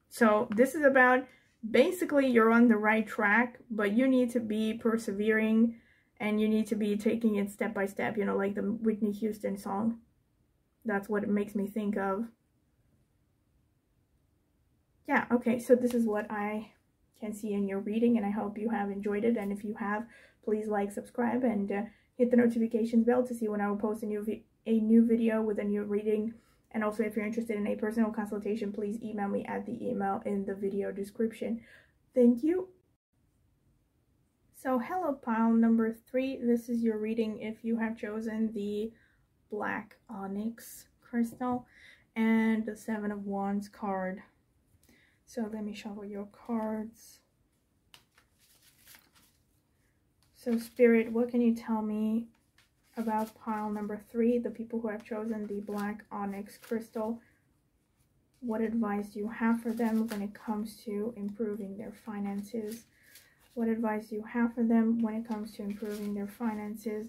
So this is about, basically you're on the right track, but you need to be persevering and you need to be taking it step by step, you know, like the Whitney Houston song. That's what it makes me think of. Yeah, okay, so this is what I can see in your reading, and I hope you have enjoyed it. And if you have, please like, subscribe, and hit the notifications bell to see when I will post a new video with a new reading. And also, if you're interested in a personal consultation, please email me at the email in the video description. Thank you. So, hello pile number 3. This is your reading if you have chosen the Black Onyx Crystal and the Seven of Wands card. So let me shuffle your cards. So Spirit, what can you tell me about pile number 3, the people who have chosen the Black Onyx Crystal? What advice do you have for them when it comes to improving their finances? What advice do you have for them when it comes to improving their finances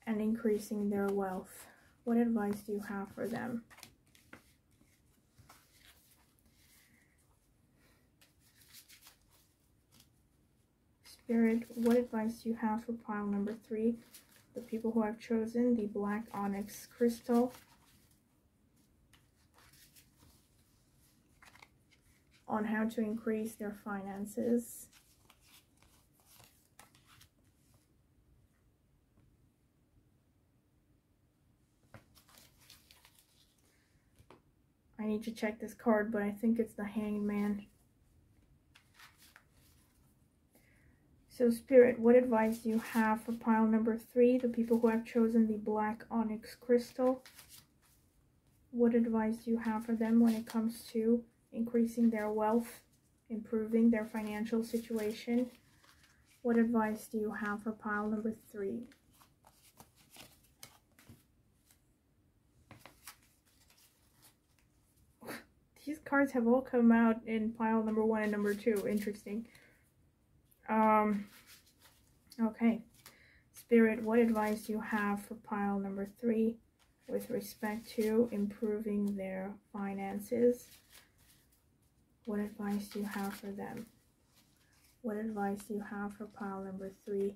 and increasing their wealth? What advice do you have for them? Spirit, what advice do you have for pile number 3? The people who have chosen the black onyx crystal on how to increase their finances. I need to check this card, but I think it's the Hanged Man. So Spirit, what advice do you have for pile number 3, the people who have chosen the black onyx crystal? What advice do you have for them when it comes to increasing their wealth, improving their financial situation? What advice do you have for pile number 3? These cards have all come out in pile number 1 and number 2. Interesting. Okay. Spirit, what advice do you have for pile number 3 with respect to improving their finances? What advice do you have for them? What advice do you have for pile number 3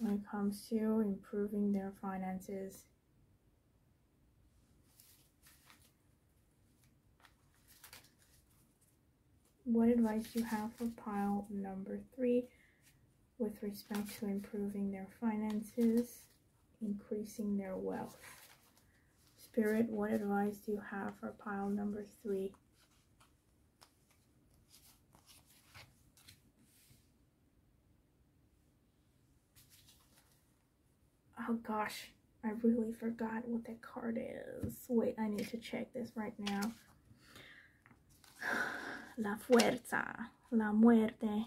when it comes to improving their finances? What advice do you have for pile number 3 with respect to improving their finances, increasing their wealth? Spirit, what advice do you have for pile number 3? Oh gosh, I really forgot what that card is. Wait, I need to check this right now. La fuerza, la muerte.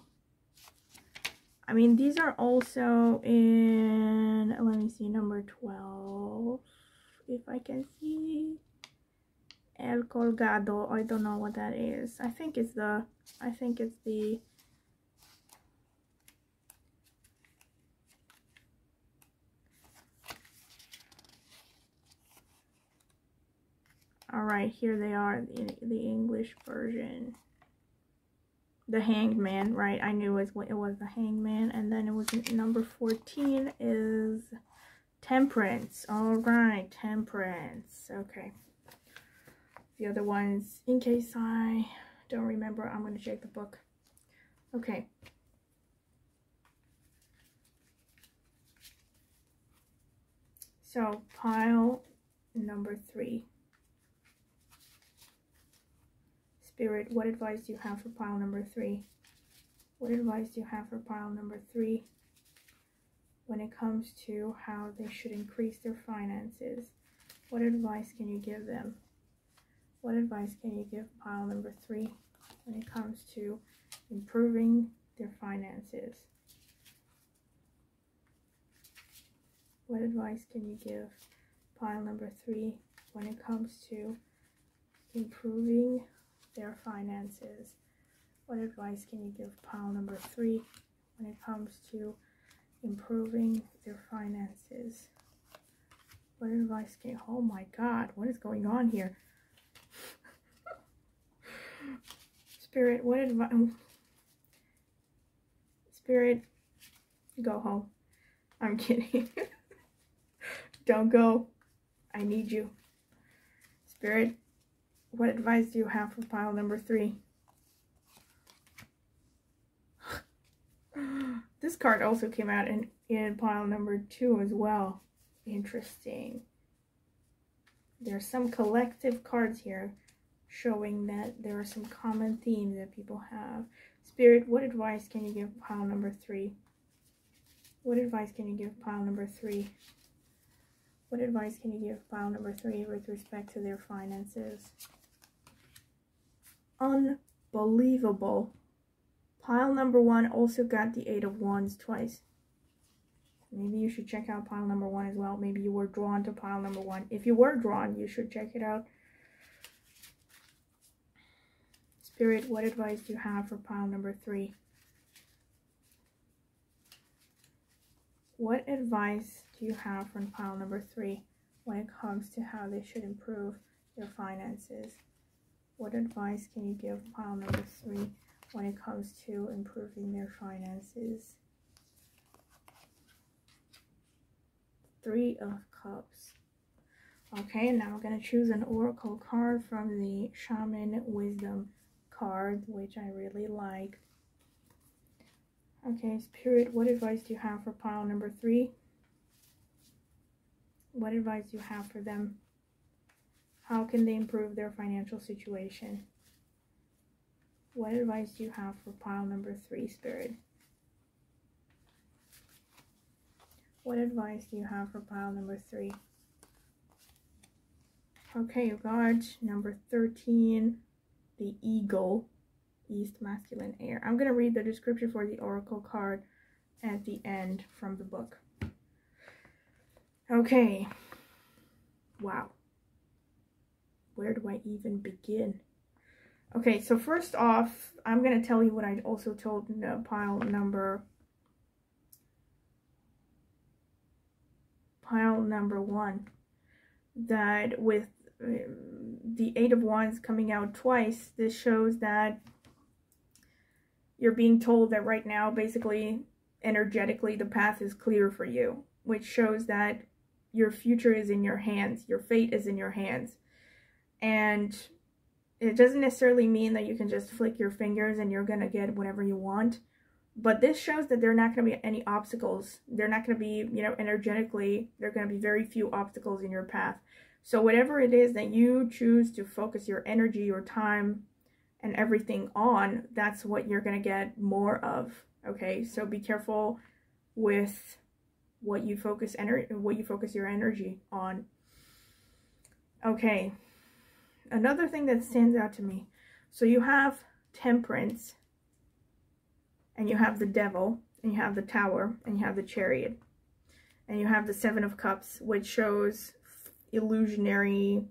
I mean, these are also in, let me see, number 12, if I can see. El colgado, I don't know what that is. I think it's the, all right, here they are in the English version. The Hanged Man, right? I knew it was the Hanged Man. And then it was number 14 is Temperance. All right, Temperance. Okay. The other ones, in case I don't remember, I'm going to check the book. Okay. So, pile number 3. Spirit, what advice do you have for pile number 3? What advice do you have for pile number 3 when it comes to how they should increase their finances? What advice can you give them? What advice can you give pile number 3 when it comes to improving their finances? What advice can you give pile number 3 when it comes to improving their finances? What advice can you give pile number 3 when it comes to improving their finances? What advice can, oh my god, what is going on here? Spirit, what advice? Spirit, go home. I'm kidding. Don't go. I need you. Spirit, what advice do you have for pile number 3? This card also came out in pile number 2 as well. Interesting. There are some collective cards here showing that there are some common themes that people have. Spirit, what advice can you give pile number 3? What advice can you give pile number 3? What advice can you give pile number 3 with respect to their finances? Unbelievable. Pile number 1 also got the 8 of Wands twice. Maybe you should check out pile number 1 as well. Maybe you were drawn to pile number 1. If you were drawn, you should check it out. Spirit, what advice do you have for pile number 3? What advice do you have for pile number 3 when it comes to how they should improve their finances? What advice can you give pile number 3 when it comes to improving their finances. Three of Cups. Okay, and now I'm going to choose an oracle card from the Shaman Wisdom card, which I really like. Okay, Spirit, what advice do you have for pile number 3? What advice do you have for them? How can they improve their financial situation? What advice do you have for pile number 3, Spirit? What advice do you have for pile number 3? Okay, you got number 13, the Eagle, East Masculine Air. I'm going to read the description for the oracle card at the end from the book. Okay. Wow. Where do I even begin? Okay, so first off, I'm going to tell you what I also told pile number 1, that with the 8 of Wands coming out twice, this shows that you're being told that right now, basically, energetically, the path is clear for you, which shows that your future is in your hands, your fate is in your hands. And it doesn't necessarily mean that you can just flick your fingers and you're going to get whatever you want. But this shows that there are not going to be any obstacles. They're not going to be, you know, energetically, there are going to be very few obstacles in your path. So whatever it is that you choose to focus your energy, your time, and everything on, that's what you're going to get more of. Okay, so be careful with what you focus your energy on. Okay, another thing that stands out to me. So you have Temperance, and you have the Devil, and you have the Tower, and you have the Chariot, and you have the 7 of Cups, which shows illusionary,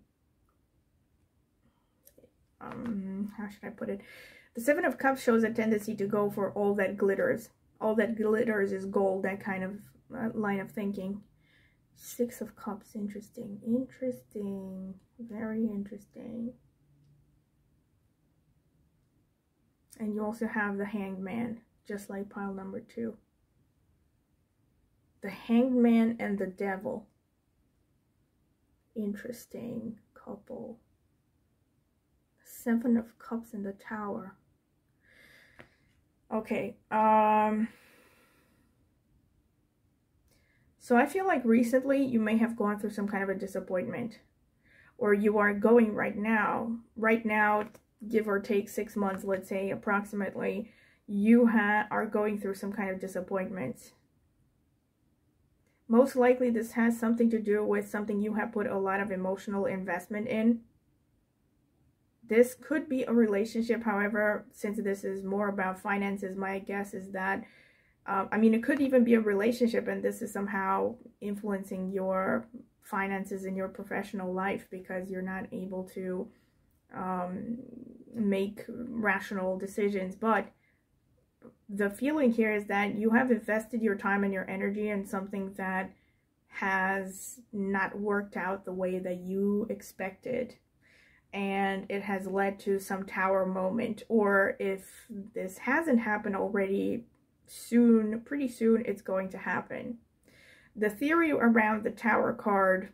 how should I put it? The 7 of Cups shows a tendency to go for all that glitters. All that glitters is gold, that kind of line of thinking. 6 of Cups, interesting. Interesting. Very interesting. And you also have the Hanged Man, just like pile number 2. The Hanged Man and the Devil. Interesting couple. 7 of Cups and the Tower. Okay, so I feel like recently you may have gone through some kind of a disappointment, or you are going right now, give or take 6 months, let's say approximately, you are going through some kind of disappointment. Most likely this has something to do with something you have put a lot of emotional investment in. This could be a relationship, however, since this is more about finances, my guess is that, I mean, it could even be a relationship and this is somehow influencing your finances in your professional life because you're not able to make rational decisions. But the feeling here is that you have invested your time and your energy in something that has not worked out the way that you expected. And it has led to some Tower moment, or if this hasn't happened already, soon, pretty soon, it's going to happen. The theory around the Tower card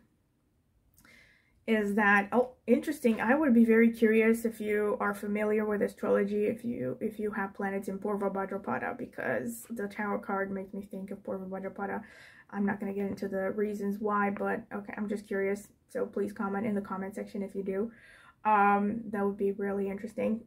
is that, oh, interesting, I would be very curious if you are familiar with astrology, if you have planets in Purva Bhadrapada, because the Tower card makes me think of Purva Bhadrapada. I'm not going to get into the reasons why, but okay, I'm just curious, so please comment in the comment section if you do. That would be really interesting.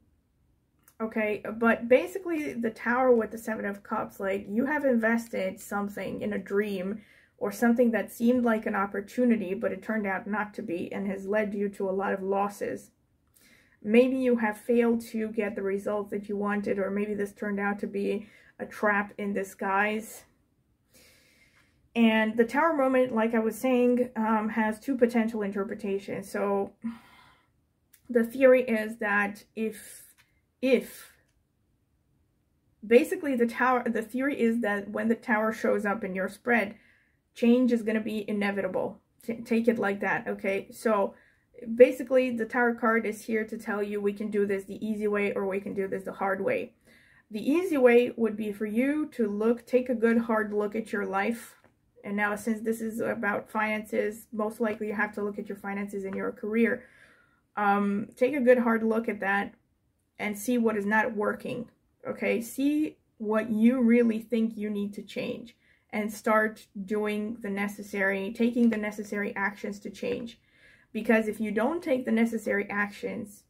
Okay, but basically the Tower with the 7 of Cups, like you have invested something in a dream or something that seemed like an opportunity, but it turned out not to be and has led you to a lot of losses. Maybe you have failed to get the results that you wanted, or maybe this turned out to be a trap in disguise. And the Tower moment, like I was saying, has 2 potential interpretations. So the theory is that if basically the theory is that when the Tower shows up in your spread, change is going to be inevitable. Take it like that, okay? So basically the Tower card is here to tell you we can do this the easy way or we can do this the hard way. The easy way would be for you to take a good hard look at your life. And now, since this is about finances, most likely you have to look at your finances in your career. Take a good hard look at that and see what is not working. Okay, see what you really think you need to change and start doing taking the necessary actions to change. Because if you don't take the necessary actions,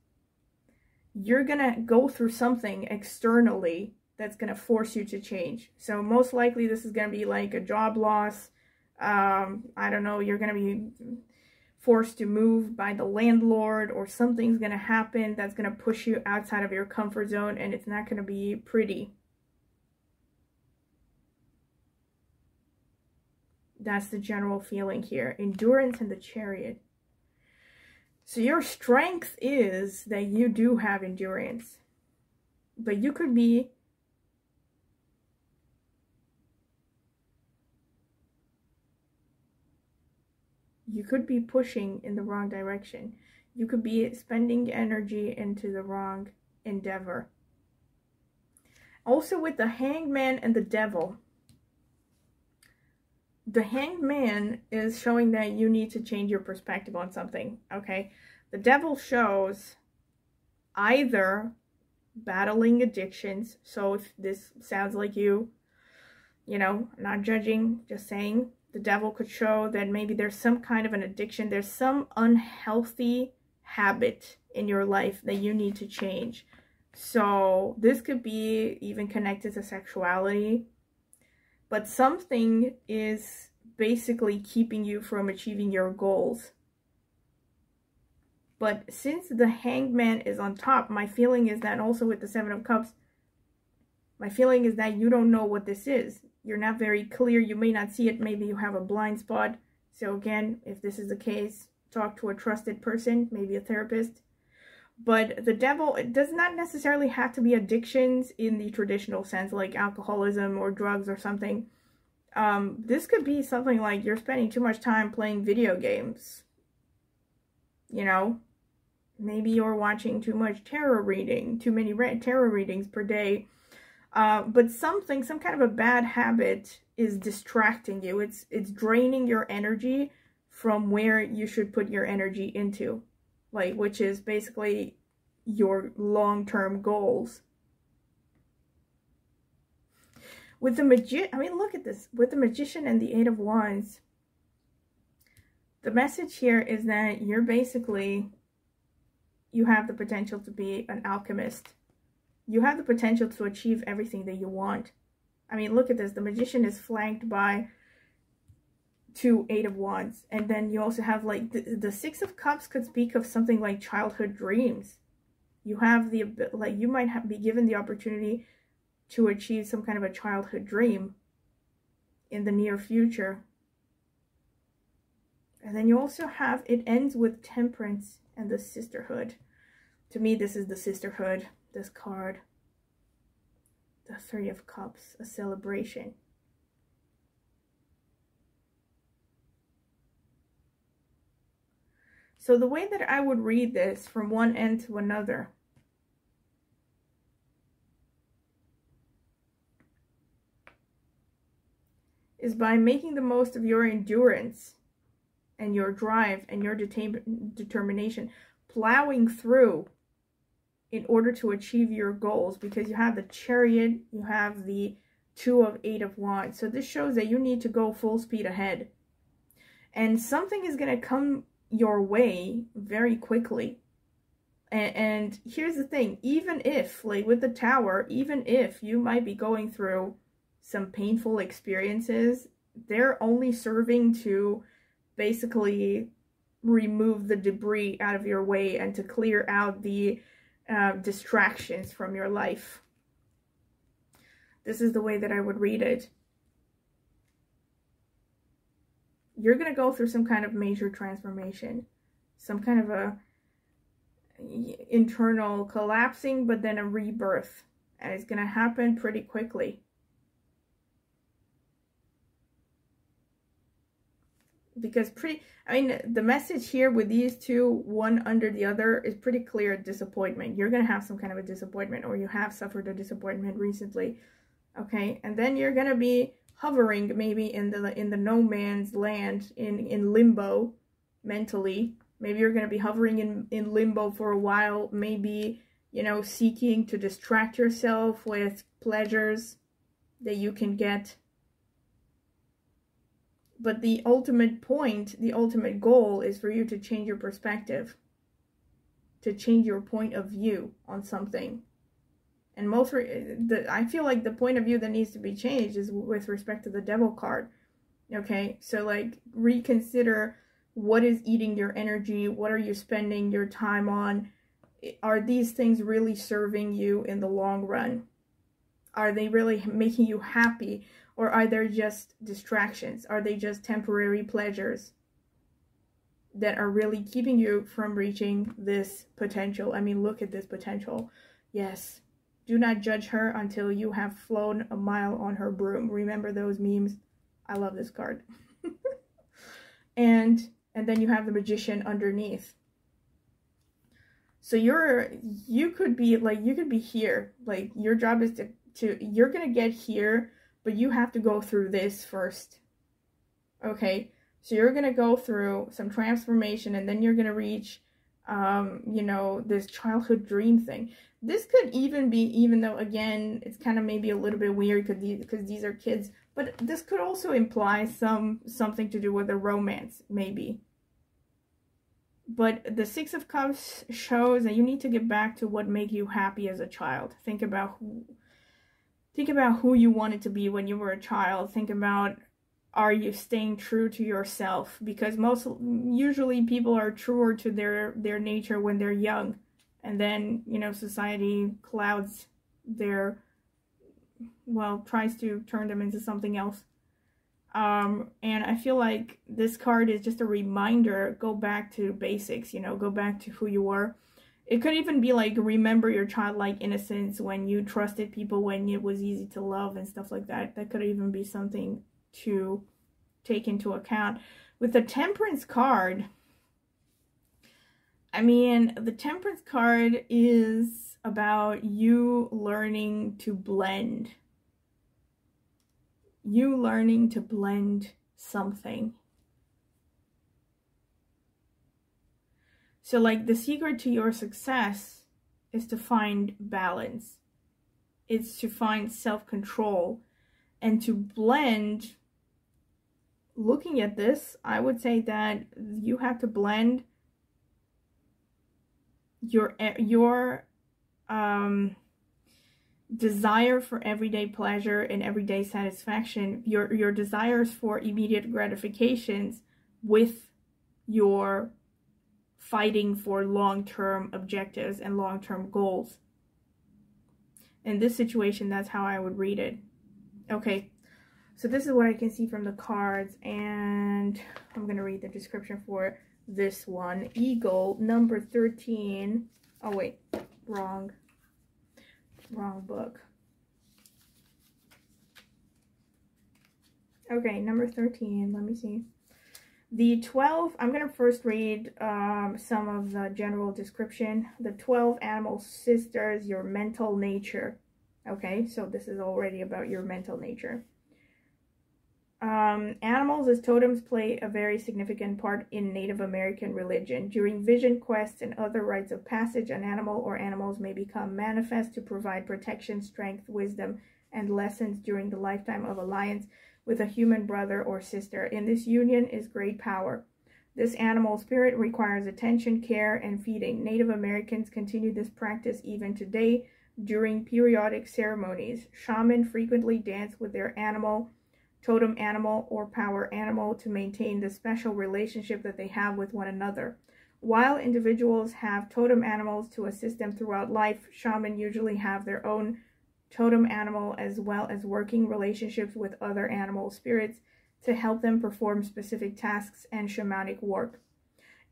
you're gonna go through something externally that's gonna force you to change. So most likely this is gonna be like a job loss. I don't know, you're gonna be forced to move by the landlord, or something's gonna happen that's gonna push you outside of your comfort zone, and it's not gonna be pretty. That's the general feeling here. Endurance and the Chariot. So your strength is that you do have endurance, but you could be pushing in the wrong direction. You could be spending energy into the wrong endeavor. Also with the Hanged Man and the Devil. The Hanged Man is showing that you need to change your perspective on something, okay? The Devil shows either battling addictions. So if this sounds like you know, not judging, just saying, the Devil could show that maybe there's some kind of an addiction. There's some unhealthy habit in your life that you need to change. So this could be even connected to sexuality. But something is basically keeping you from achieving your goals. But since the Hanged Man is on top, my feeling is that also with the Seven of Cups, my feeling is that you don't know what this is. You're not very clear. You may not see it. Maybe you have a blind spot. So again, if this is the case, talk to a trusted person, maybe a therapist. But the Devil, it does not necessarily have to be addictions in the traditional sense, like alcoholism or drugs or something. This could be something like you're spending too much time playing video games. You know, maybe you're watching too much tarot reading, too many tarot readings per day. But some kind of a bad habit is distracting you. It's draining your energy from where you should put your energy into. Like, which is basically your long-term goals. With the I mean, look at this. With the Magician and the Eight of Wands, the message here is that you're basically, you have the potential to be an alchemist. You have the potential to achieve everything that you want. I mean, look at this. The Magician is flanked by two Eight of Wands, and then you also have like the Six of Cups could speak of something like childhood dreams. You have the, like, you might be given the opportunity to achieve some kind of a childhood dream in the near future. And then you also have, it ends with Temperance and the Sisterhood. To me, this is the Sisterhood, this card. The Three of Cups, a celebration. So the way that I would read this from one end to another is by making the most of your endurance and your drive and your determination, plowing through in order to achieve your goals, because you have the Chariot, you have the Two of Eight of Wands. So this shows that you need to go full speed ahead. And something is going to come your way very quickly. And here's the thing, even if, like with the Tower, even if you might be going through some painful experiences, they're only serving to basically remove the debris out of your way and to clear out the distractions from your life. This is the way that I would read it. You're going to go through some kind of major transformation, some kind of a internal collapsing, but then a rebirth, and it's going to happen pretty quickly. Because I mean, the message here with these two, one under the other, is pretty clear: disappointment. You're going to have some kind of a disappointment, or you have suffered a disappointment recently. Okay, and then you're going to be hovering maybe in the no man's land, in limbo mentally. Maybe you're going to be hovering in limbo for a while, maybe, you know, seeking to distract yourself with pleasures that you can get. But the ultimate point, the ultimate goal is for you to change your perspective, to change your point of view on something. And I feel like the point of view that needs to be changed is with respect to the Devil card. Okay, so like reconsider what is eating your energy, what are you spending your time on? Are these things really serving you in the long run? Are they really making you happy? Or are they just distractions? Are they just temporary pleasures that are really keeping you from reaching this potential? I mean, look at this potential. Yes. Do not judge her until you have flown a mile on her broom. Remember those memes? I love this card. and then you have the Magician underneath. So you could be here. Like, your job is you're going to get here, but you have to go through this first. Okay? So you're going to go through some transformation, and then you're going to reach, you know, this childhood dream thing. This could even be, even though, again, it's kind of maybe a little bit weird because these are kids, but this could also imply something to do with a romance, maybe. But the Six of Cups shows that you need to get back to what made you happy as a child. Think about who you wanted to be when you were a child. Think about, are you staying true to yourself? Because usually people are truer to their nature when they're young. And then, you know, society clouds tries to turn them into something else. And I feel like this card is just a reminder, go back to basics, you know, go back to who you were. It could even be like, remember your childlike innocence when you trusted people, when it was easy to love and stuff like that. That could even be something to take into account. With the Temperance card, I mean, the Temperance card is about you learning to blend. You learning to blend something. So like, the secret to your success is to find balance. It's to find self-control and to blend. Looking at this, I would say that you have to blend your desire for everyday pleasure and everyday satisfaction, your desires for immediate gratifications, with your fighting for long-term objectives and long-term goals. In this situation, that's how I would read it. Okay, so this is what I can see from the cards, and I'm going to read the description for this one. Eagle, number 13. Oh, wait, wrong book. Okay, number 13, let me see. The 12, I'm going to first read some of the general description. The 12 animal sisters, your mental nature. Okay, so this is already about your mental nature. Animals as totems play a very significant part in Native American religion. During vision quests and other rites of passage, an animal or animals may become manifest to provide protection, strength, wisdom, and lessons during the lifetime of alliance with a human brother or sister. In this union is great power. This animal spirit requires attention, care, and feeding. Native Americans continue this practice even today during periodic ceremonies. Shamans frequently dance with their animal, totem animal, or power animal to maintain the special relationship that they have with one another. While individuals have totem animals to assist them throughout life, shamans usually have their own totem animal as well as working relationships with other animal spirits to help them perform specific tasks and shamanic work.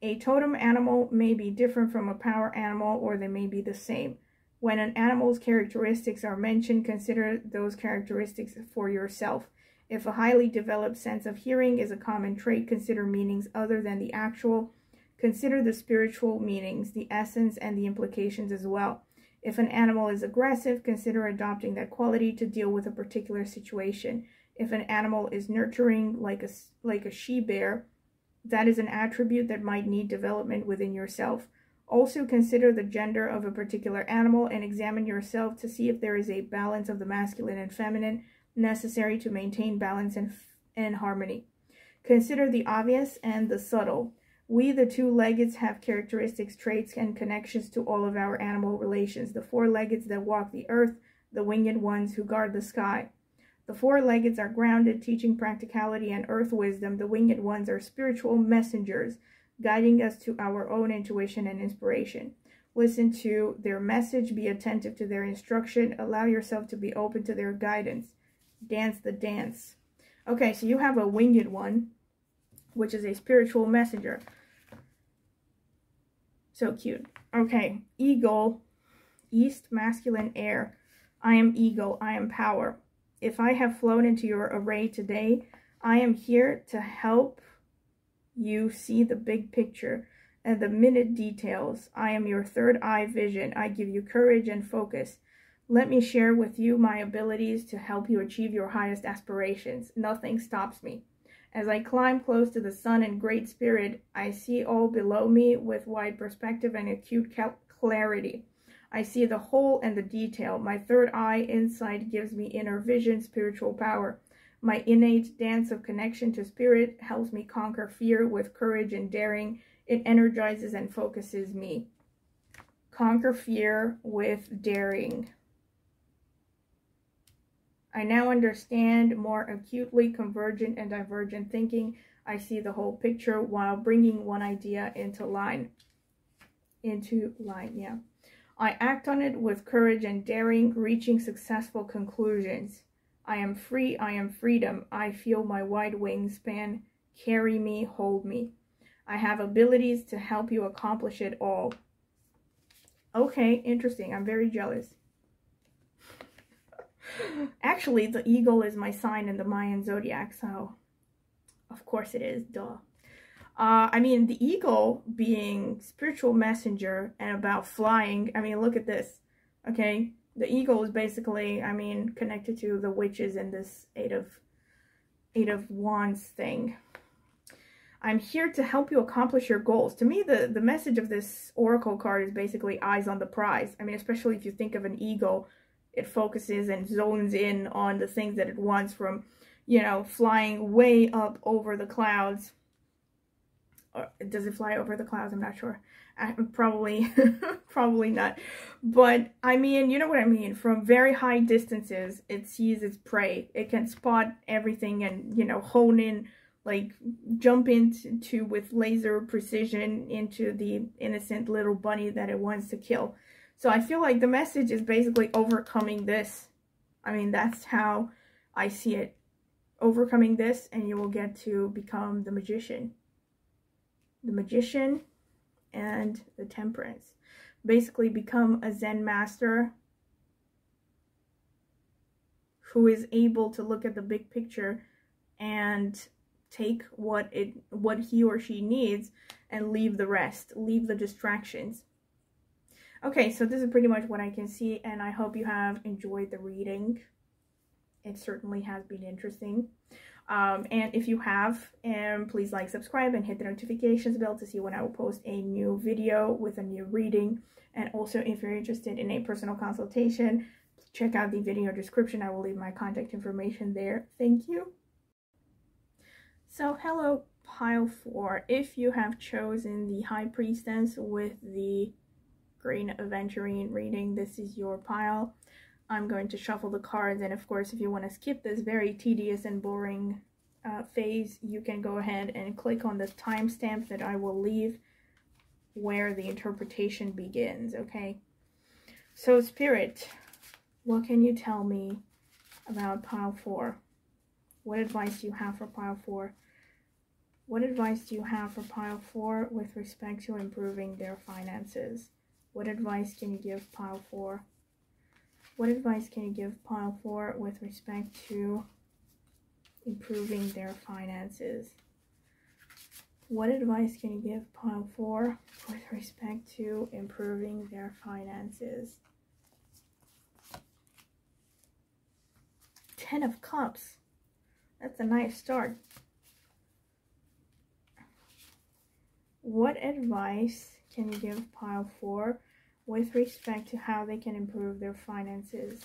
A totem animal may be different from a power animal, or they may be the same. When an animal's characteristics are mentioned, consider those characteristics for yourself. If a highly developed sense of hearing is a common trait, consider meanings other than the actual. Consider the spiritual meanings, the essence, and the implications as well. If an animal is aggressive, consider adopting that quality to deal with a particular situation. If an animal is nurturing, like a she-bear, that is an attribute that might need development within yourself. Also consider the gender of a particular animal and examine yourself to see if there is a balance of the masculine and feminine necessary to maintain balance and harmony. Consider the obvious and the subtle. We, the two-leggeds, have characteristics, traits, and connections to all of our animal relations. The four-leggeds that walk the earth, the winged ones who guard the sky. The four-leggeds are grounded, teaching practicality and earth wisdom. The winged ones are spiritual messengers, guiding us to our own intuition and inspiration. Listen to their message, be attentive to their instruction, allow yourself to be open to their guidance. Dance the dance. Okay, so you have a winged one, which is a spiritual messenger. So cute. Okay, eagle, east, masculine, air. I am eagle, I am power. If I have flown into your array today, I am here to help you see the big picture and the minute details. I am your third eye vision. I give you courage and focus. Let me share with you my abilities to help you achieve your highest aspirations. Nothing stops me. As I climb close to the sun in great spirit, I see all below me with wide perspective and acute clarity. I see the whole and the detail. My third eye insight gives me inner vision, spiritual power. My innate dance of connection to spirit helps me conquer fear with courage and daring. It energizes and focuses me. Conquer fear with daring. I now understand more acutely convergent and divergent thinking. I see the whole picture while bringing one idea into line. Yeah. I act on it with courage and daring, reaching successful conclusions. I am free, I am freedom. I feel my wide wingspan carry me, hold me. I have abilities to help you accomplish it all. Okay, interesting. I'm very jealous. Actually, the eagle is my sign in the Mayan zodiac, so of course it is, duh. I mean, the eagle being spiritual messenger and about flying, I mean, look at this, okay? The eagle is basically, I mean, connected to the witches in this Eight of Wands thing. I'm here to help you accomplish your goals. To me, the message of this oracle card is basically eyes on the prize. I mean, especially if you think of an eagle, it focuses and zones in on the things that it wants, from, you know, flying way up over the clouds. Or does it fly over the clouds? I'm not sure. Probably, probably not. But, I mean, you know what I mean? From very high distances, it sees its prey. It can spot everything and, you know, hone in, like, jump into with laser precision into the innocent little bunny that it wants to kill. So I feel like the message is basically overcoming this. I mean, that's how I see it. Overcoming this, and you will get to become the magician. The magician and the temperance. Basically become a Zen master who is able to look at the big picture and take what he or she needs and leave the rest, leave the distractions. Okay, so this is pretty much what I can see, and I hope you have enjoyed the reading. It certainly has been interesting. And if you have, please like, subscribe, and hit the notifications bell to see when I will post a new video with a new reading. And also, if you're interested in a personal consultation, check out the video description. I will leave my contact information there. Thank you. So, hello, pile 4. If you have chosen the High Priestess with the Green Aventurine reading, this is your pile. I'm going to shuffle the cards, and of course, if you want to skip this very tedious and boring phase, you can go ahead and click on the timestamp that I will leave where the interpretation begins, okay? So, Spirit, what can you tell me about pile 4? What advice do you have for pile 4? What advice do you have for pile 4 with respect to improving their finances? What advice can you give pile 4? What advice can you give pile 4 with respect to improving their finances? What advice can you give pile 4 with respect to improving their finances? 10 of Cups. That's a nice start. What advice can you give pile 4 with respect to how they can improve their finances?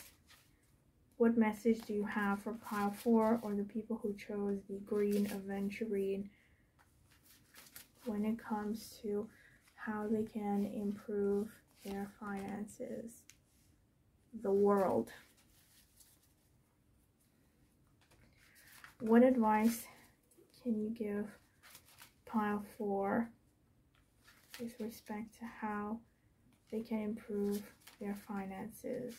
What message do you have for pile 4 or the people who chose the green Aventurine when it comes to how they can improve their finances? The World. What advice can you give pile 4 with respect to how they can improve their finances?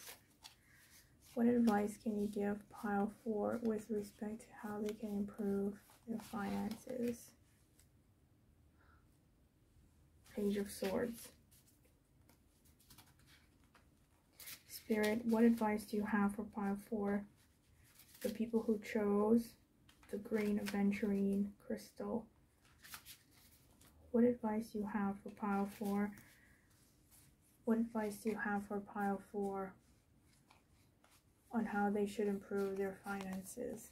What advice can you give pile 4 with respect to how they can improve their finances? Page of Swords. Spirit, what advice do you have for pile 4? The people who chose the green Aventurine Crystal. What advice do you have for pile 4? What advice do you have for pile 4 on how they should improve their finances?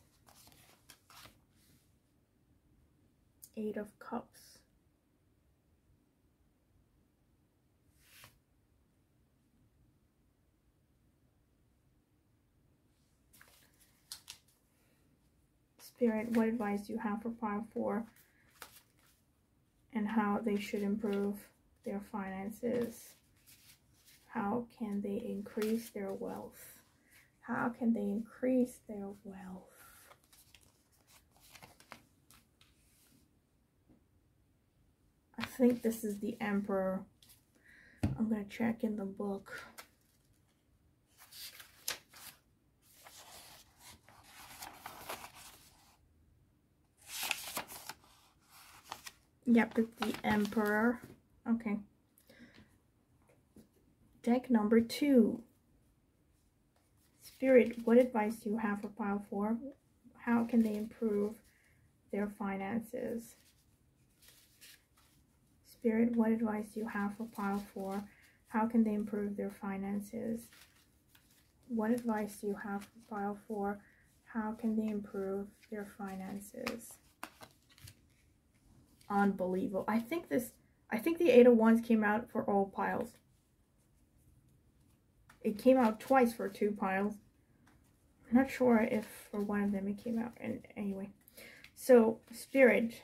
8 of Cups. Spirit, what advice do you have for pile 4 and how they should improve their finances? How can they increase their wealth? How can they increase their wealth? I think this is the Emperor. I'm going to check in the book. Yep, it's the Emperor. Okay. Deck number 2. Spirit, what advice do you have for pile 4? How can they improve their finances? Spirit, what advice do you have for pile 4? How can they improve their finances? What advice do you have for pile 4? How can they improve their finances? Unbelievable. I think the 8 of Wands came out for all piles. It came out twice for 2 piles. I'm not sure if for one of them it came out. And anyway, so Spirit,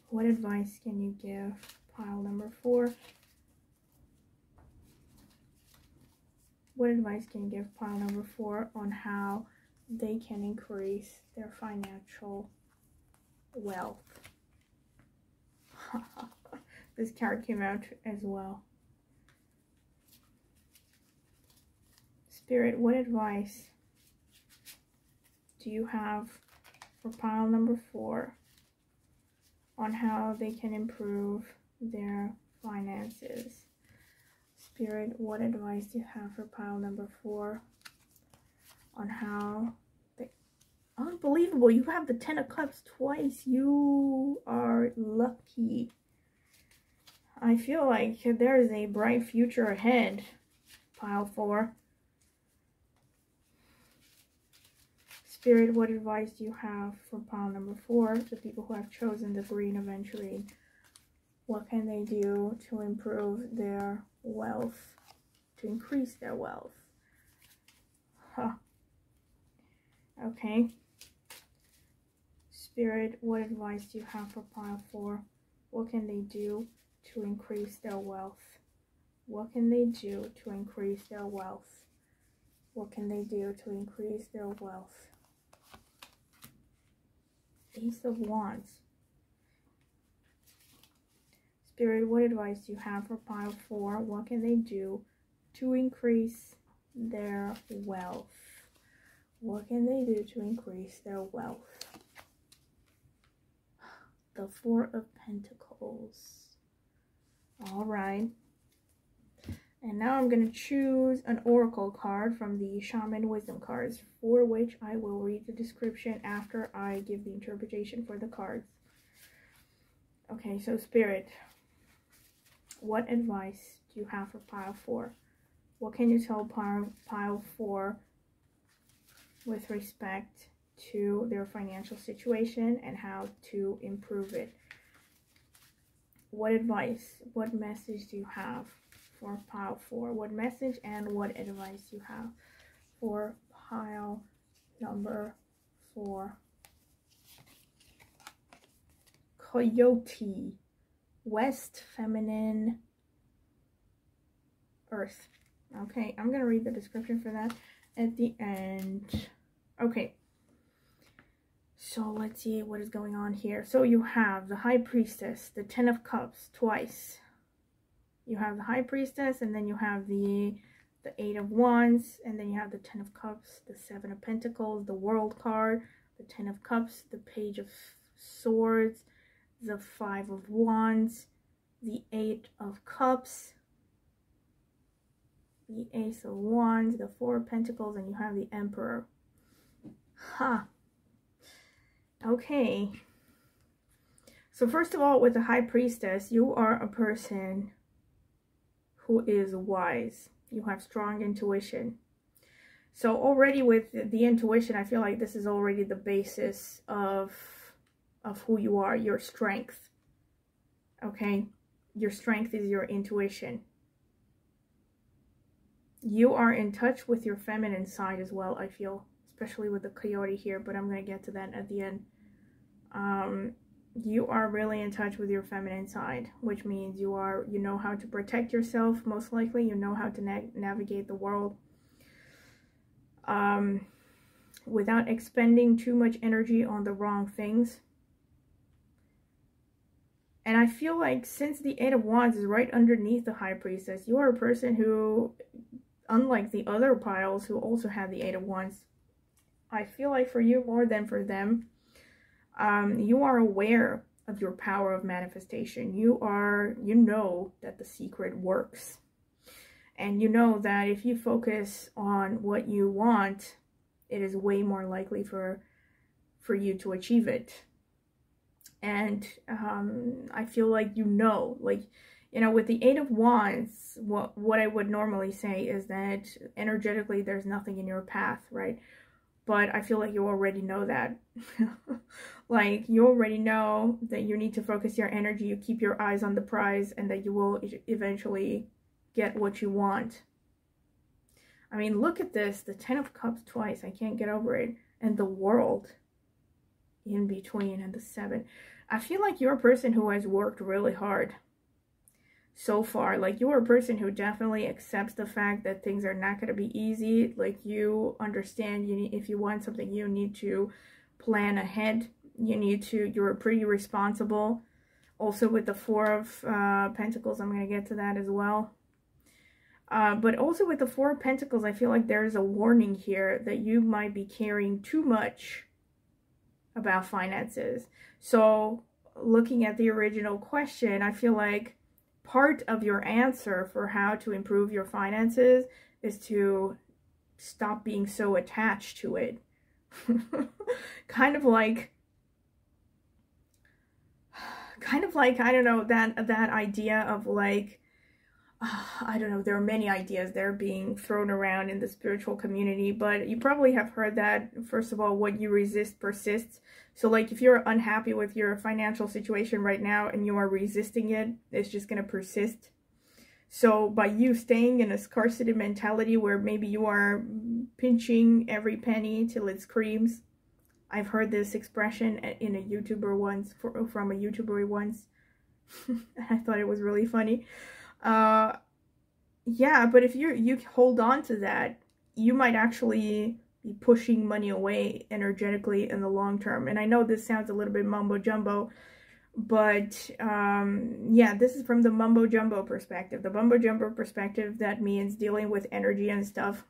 what advice can you give pile number 4? What advice can you give pile number 4 on how they can increase their financial wealth? This card came out as well. Spirit, what advice do you have for pile number 4 on how they can improve their finances? Spirit, what advice do you have for pile number 4 on how they... Unbelievable, you have the 10 of Cups twice. You are lucky. I feel like there is a bright future ahead, pile 4. Spirit, what advice do you have for pile number 4, the people who have chosen the green Aventurine? What can they do to improve their wealth, to increase their wealth? Huh. Okay. Spirit, what advice do you have for pile 4? What can they do to increase their wealth? What can they do to increase their wealth? What can they do to increase their wealth? Ace of Wands. Spirit, what advice do you have for pile 4? What can they do to increase their wealth? What can they do to increase their wealth? The 4 of Pentacles. All right. And now I'm going to choose an oracle card from the Shaman Wisdom cards, for which I will read the description after I give the interpretation for the cards. Okay, so Spirit, what advice do you have for pile 4? What can you tell pile 4 with respect to their financial situation and how to improve it? What advice, what message do you have for pile 4? What message and what advice do you have for pile number 4? Coyote, West, Feminine, Earth. Okay, I'm going to read the description for that at the end. Okay, so let's see what is going on here. So you have the High Priestess, the 10 of Cups twice. You have the High Priestess, and then you have the 8 of Wands, and then you have the 10 of Cups, the 7 of Pentacles, the World card, the 10 of Cups, the Page of Swords, the 5 of Wands, the 8 of Cups, the Ace of Wands, the 4 of Pentacles, and you have the Emperor. Huh. Okay. So first of all, with the High Priestess, you are a person who is wise. You have strong intuition. So already with the intuition, I feel like this is already the basis of who you are, your strength. Okay? Your strength is your intuition. You are in touch with your feminine side as well, I feel, especially with the coyote here, but I'm going to get to that at the end. You are really in touch with your feminine side, which means you know how to protect yourself, most likely. You know how to navigate the world without expending too much energy on the wrong things. And I feel like since the 8 of Wands is right underneath the High Priestess, you are a person who, unlike the other piles who also have the 8 of Wands, I feel like for you more than for them, you are aware of your power of manifestation. You know that the secret works. And you know that if you focus on what you want, it is way more likely for you to achieve it. And I feel like with the 8 of Wands, what I would normally say is that energetically there's nothing in your path, right? But I feel like you already know that. Like, you already know that you need to focus your energy, you keep your eyes on the prize, and that you will eventually get what you want. I mean, look at this, the 10 of Cups twice, I can't get over it. And the World in between, and the 7. I feel like you're a person who has worked really hard so far. Like, you're a person who definitely accepts the fact that things are not going to be easy. Like, you understand if you want something, you need to plan ahead. You're pretty responsible. Also with the 4 of Pentacles, I'm going to get to that as well. But also with the 4 of Pentacles, I feel like there's a warning here that you might be caring too much about finances. So looking at the original question, I feel like part of your answer for how to improve your finances is to stop being so attached to it. kind of like, I don't know, that idea of like, I don't know, there are many ideas that are being thrown around in the spiritual community, but you probably have heard that, first of all, what you resist persists. So like, if you're unhappy with your financial situation right now and you are resisting it, it's just going to persist. So by you staying in a scarcity mentality where maybe you are pinching every penny till it screams. I've heard this expression in a YouTuber once, from a YouTuber once. I thought it was really funny. Yeah, but if you hold on to that, you might actually be pushing money away energetically in the long term. And I know this sounds a little bit mumbo jumbo, but yeah, this is from the mumbo jumbo perspective. The mumbo jumbo perspective, that means dealing with energy and stuff.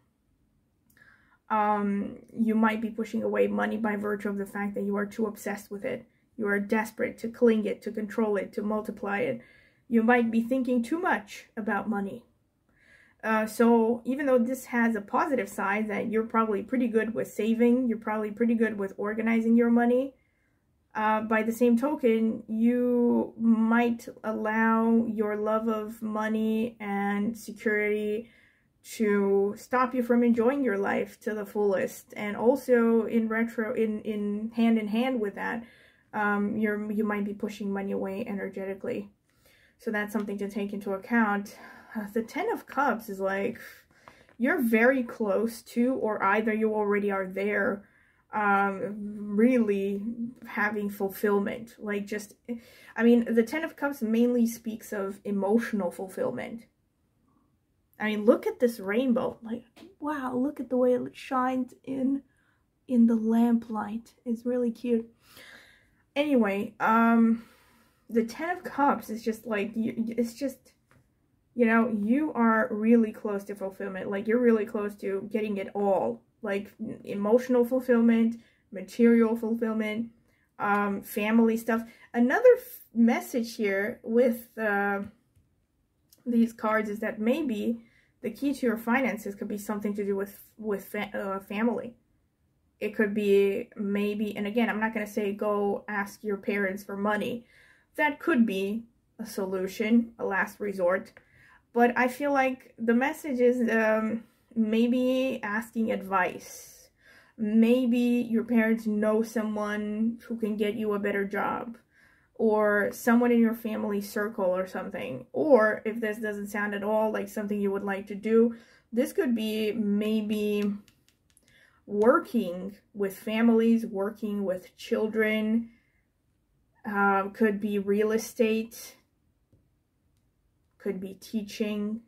You might be pushing away money by virtue of the fact that you are too obsessed with it. You are desperate to cling it, to control it, to multiply it. You might be thinking too much about money. So even though this has a positive side that you're probably pretty good with saving, you're probably pretty good with organizing your money, by the same token, you might allow your love of money and security to stop you from enjoying your life to the fullest. And also in hand with that, you might be pushing money away energetically. So that's something to take into account. The 10 of Cups is like, you're very close to, or either you already are there, really having fulfillment. Like just, I mean, the 10 of Cups mainly speaks of emotional fulfillment. I mean, look at this rainbow. Like, wow, look at the way it shines in the lamplight. It's really cute. Anyway, the 10 of Cups is just like, it's just, you know, you are really close to fulfillment. Like, you're really close to getting it all. Like, emotional fulfillment, material fulfillment, family stuff. Another message here with these cards is that maybe the key to your finances could be something to do with family. It could be maybe, and again, I'm not going to say go ask your parents for money. That could be a solution, a last resort. But I feel like the message is maybe asking advice. Maybe your parents know someone who can get you a better job, or someone in your family circle or something. Or if this doesn't sound at all like something you would like to do, this could be maybe working with families, working with children, could be real estate, could be teaching,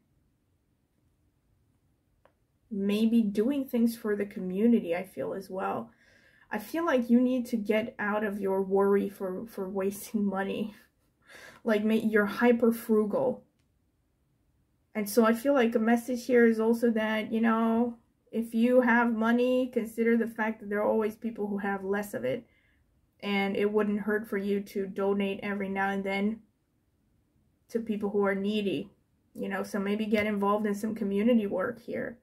maybe doing things for the community, I feel, as well. I feel like you need to get out of your worry for wasting money. Like, you're hyper frugal. And so I feel like a message here is also that, you know, if you have money, consider the fact that there are always people who have less of it. And it wouldn't hurt for you to donate every now and then to people who are needy. You know, so maybe get involved in some community work here,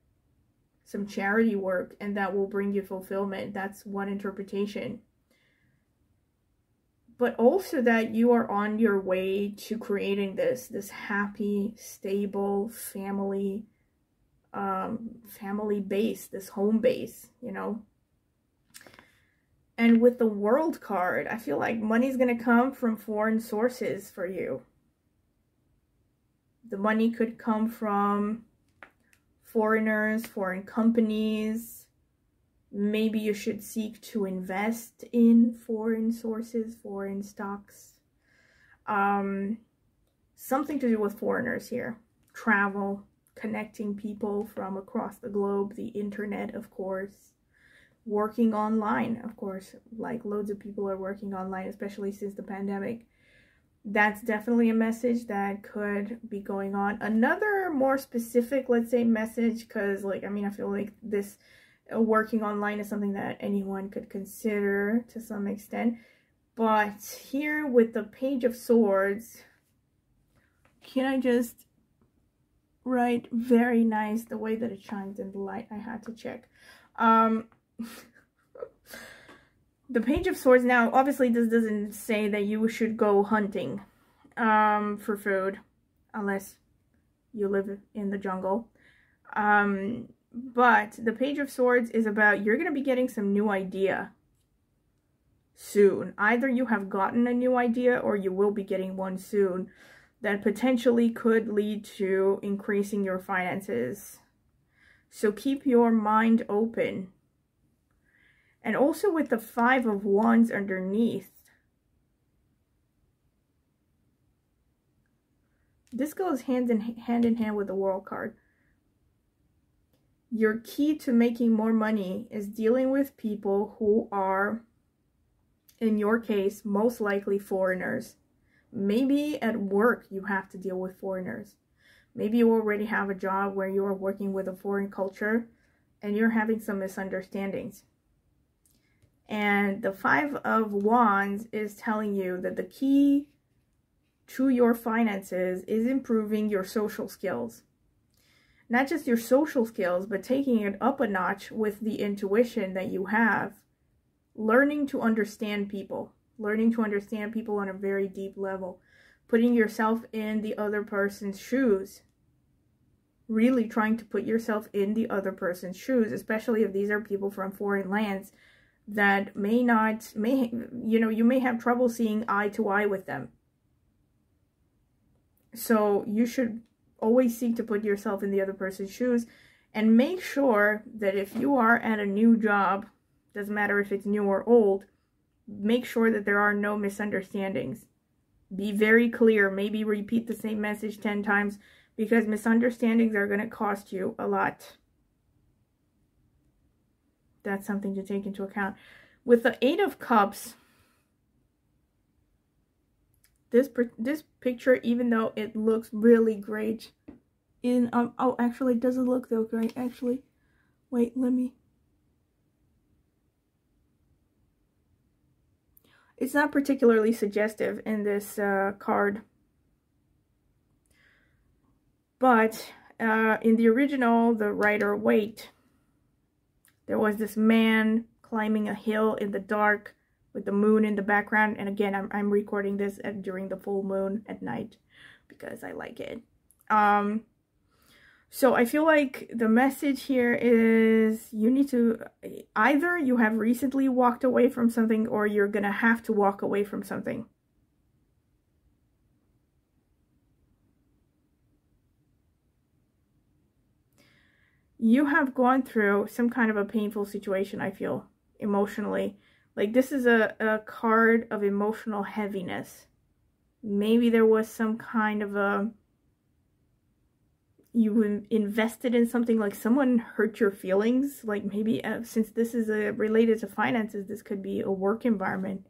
some charity work, and that will bring you fulfillment. That's one interpretation. But also that you are on your way to creating this happy, stable family base, this home base, you know. And with the World card, I feel like money's going to come from foreign sources for you. The money could come from foreigners, foreign companies. Maybe you should seek to invest in foreign sources, foreign stocks. Something to do with foreigners here. Travel, connecting people from across the globe, the internet, of course. Working online, of course, like loads of people are working online, especially since the pandemic. That's definitely a message that could be going on. Another more specific, let's say, message, because, like, I mean, I feel like this working online is something that anyone could consider to some extent. But here with the Page of Swords, can I just write very nice the way that it shines in the light? I had to check. The Page of Swords, now obviously this doesn't say that you should go hunting for food unless you live in the jungle, but the Page of Swords is about, you're going to be getting some new idea soon. Either you have gotten a new idea or you will be getting one soon that potentially could lead to increasing your finances. So keep your mind open. And also with the 5 of Wands underneath, this goes hand in hand with the World card. Your key to making more money is dealing with people who are, in your case, most likely foreigners. Maybe at work you have to deal with foreigners. Maybe you already have a job where you are working with a foreign culture and you're having some misunderstandings. And the 5 of Wands is telling you that the key to your finances is improving your social skills. not just your social skills, but taking it up a notch with the intuition that you have. Learning to understand people. Learning to understand people on a very deep level. Putting yourself in the other person's shoes. Really trying to put yourself in the other person's shoes, especially if these are people from foreign lands that you may have trouble seeing eye to eye with them. So you should always seek to put yourself in the other person's shoes, and make sure that if you are at a new job, doesn't matter if it's new or old, make sure that there are no misunderstandings. Be very clear. Maybe repeat the same message 10 times, because misunderstandings are going to cost you a lot. That's something to take into account. With the Eight of Cups, this picture, even though it looks really great in oh, actually it doesn't look though great. Actually, wait, let me. It's not particularly suggestive in this card. But in the original, the Rider-Waite, there was this man climbing a hill in the dark with the moon in the background. And again, I'm recording this during the full moon at night because I like it. So I feel like the message here is you need to, either you have recently walked away from something, or you're going to have to walk away from something. You have gone through some kind of a painful situation, I feel, emotionally. Like, this is a card of emotional heaviness. Maybe there was some kind of a... You invested in something, like someone hurt your feelings. Like, maybe since this is related to finances, this could be a work environment.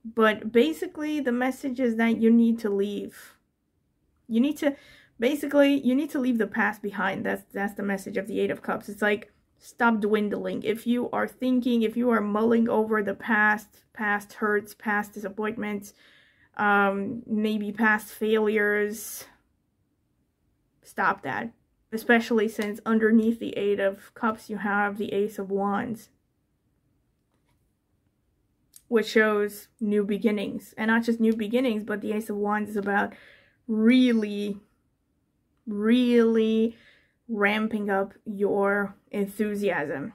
But basically, the message is that you need to leave. You need to... Basically, you need to leave the past behind. That's the message of the Eight of Cups. It's like, stop dwindling. If you are thinking, if you are mulling over the past hurts, past disappointments, maybe past failures, stop that. Especially since underneath the Eight of Cups, you have the Ace of Wands, which shows new beginnings. And not just new beginnings, but the Ace of Wands is about really ramping up your enthusiasm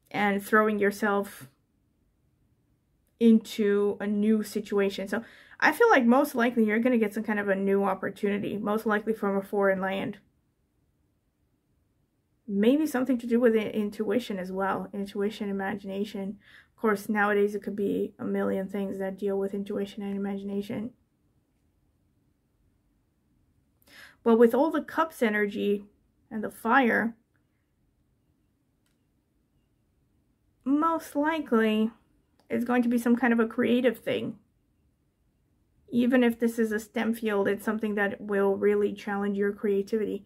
and throwing yourself into a new situation. So I feel like most likely you're going to get some kind of a new opportunity, most likely from a foreign land. Maybe something to do with intuition as well. Intuition, imagination. Of course, nowadays it could be a million things that deal with intuition and imagination. But with all the cups energy and the fire, most likely it's going to be some kind of a creative thing. Even if this is a STEM field, it's something that will really challenge your creativity,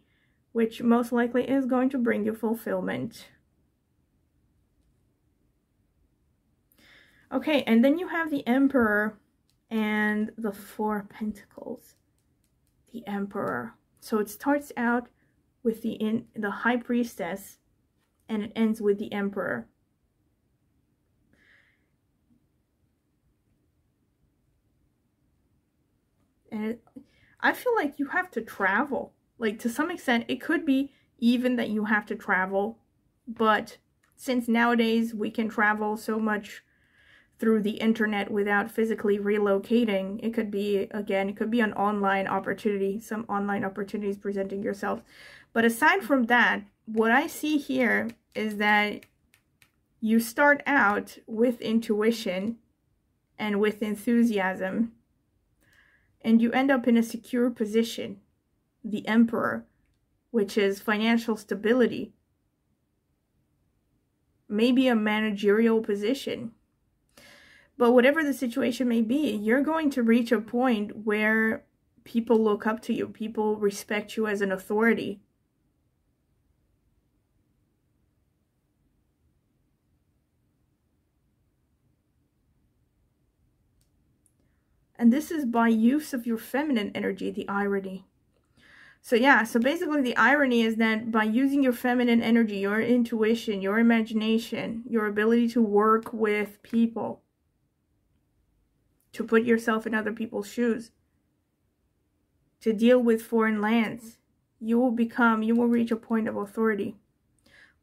which most likely is going to bring you fulfillment. Okay, and then you have the Emperor and the Four of Pentacles. The Emperor. So it starts out with the High Priestess, and it ends with the Emperor. And I feel like you have to travel. Like, to some extent, it could be even that you have to travel. But since nowadays we can travel so much through the internet without physically relocating, it could be, again, it could be an online opportunity, some online opportunities presenting yourself. But aside from that, what I see here is that you start out with intuition and with enthusiasm, and you end up in a secure position, the Emperor, which is financial stability, maybe a managerial position. But whatever the situation may be, you're going to reach a point where people look up to you. People respect you as an authority. And this is by use of your feminine energy, the irony. So yeah, so basically the irony is that by using your feminine energy, your intuition, your imagination, your ability to work with people, to put yourself in other people's shoes, to deal with foreign lands, you will reach a point of authority.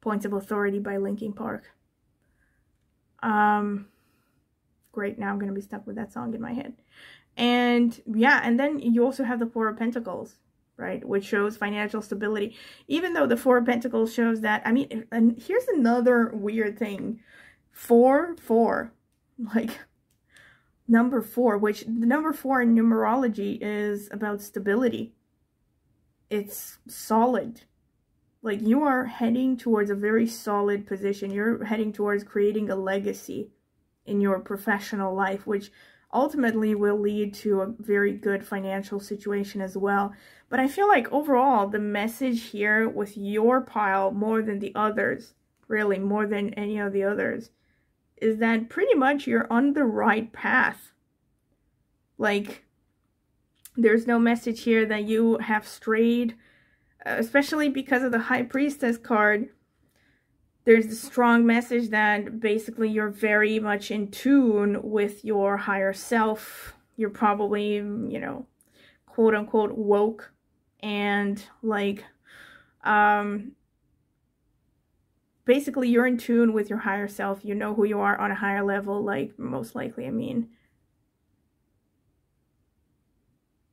Points of Authority by Linkin Park. Great, now I'm going to be stuck with that song in my head. And yeah, and then you also have the Four of Pentacles, right? Which shows financial stability. Even though the Four of Pentacles shows that, I mean, and here's another weird thing. 4, like number 4, which the number 4 in numerology is about stability. It's solid. Like, you are heading towards a very solid position. You're heading towards creating a legacy in your professional life, which ultimately will lead to a very good financial situation as well. But I feel like overall, the message here with your pile, more than the others, really more than any of the others, is that pretty much you're on the right path. Like, there's no message here that you have strayed, especially because of the High Priestess card. There's a strong message that basically you're very much in tune with your higher self. You're probably, you know, quote unquote woke, and like, basically you're in tune with your higher self. You know who you are on a higher level, like, most likely, I mean,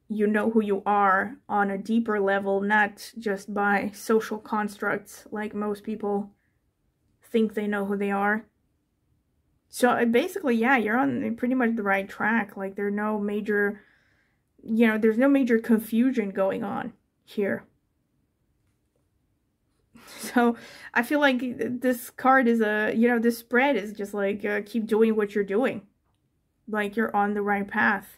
you know who you are on a deeper level, not just by social constructs like most people think they know who they are. So basically, yeah, you're on pretty much the right track. Like, there's no major, you know, there's no major confusion going on here. So I feel like this card is this spread is just like, keep doing what you're doing. Like, you're on the right path.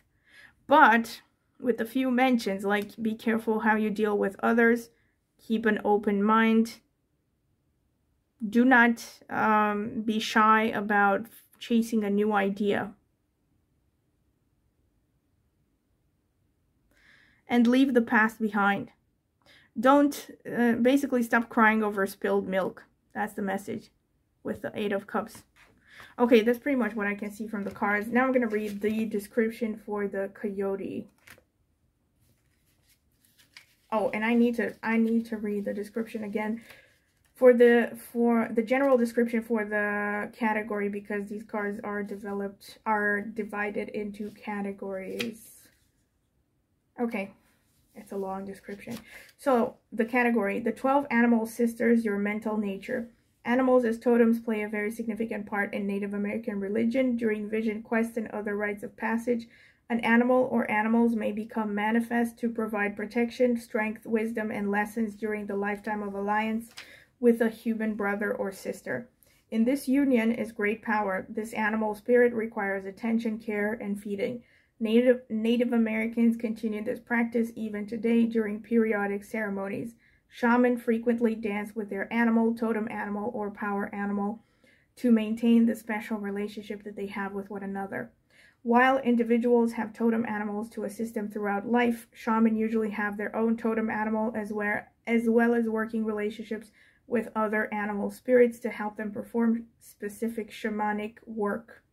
But with a few mentions, like, be careful how you deal with others. Keep an open mind. Do not be shy about chasing a new idea. And leave the past behind. Don't, basically stop crying over spilled milk. That's the message with the 8 of Cups. Okay, that's pretty much what I can see from the cards. Now I'm going to read the description for the coyote. Oh, and I need to read the description again for the general description for the category, because these cards are divided into categories. Okay, it's a long description. So the category: the 12 animal sisters, your mental nature. Animals as totems play a very significant part in Native American religion. During vision quests and other rites of passage, an animal or animals may become manifest to provide protection, strength, wisdom, and lessons during the lifetime of alliance with a human brother or sister. In this union is great power. This animal spirit requires attention, care, and feeding. Native Americans continue this practice even today during periodic ceremonies. Shamans frequently dance with their animal, totem animal, or power animal to maintain the special relationship that they have with one another. While individuals have totem animals to assist them throughout life, shamans usually have their own totem animal as well as working relationships with other animal spirits to help them perform specific shamanic work.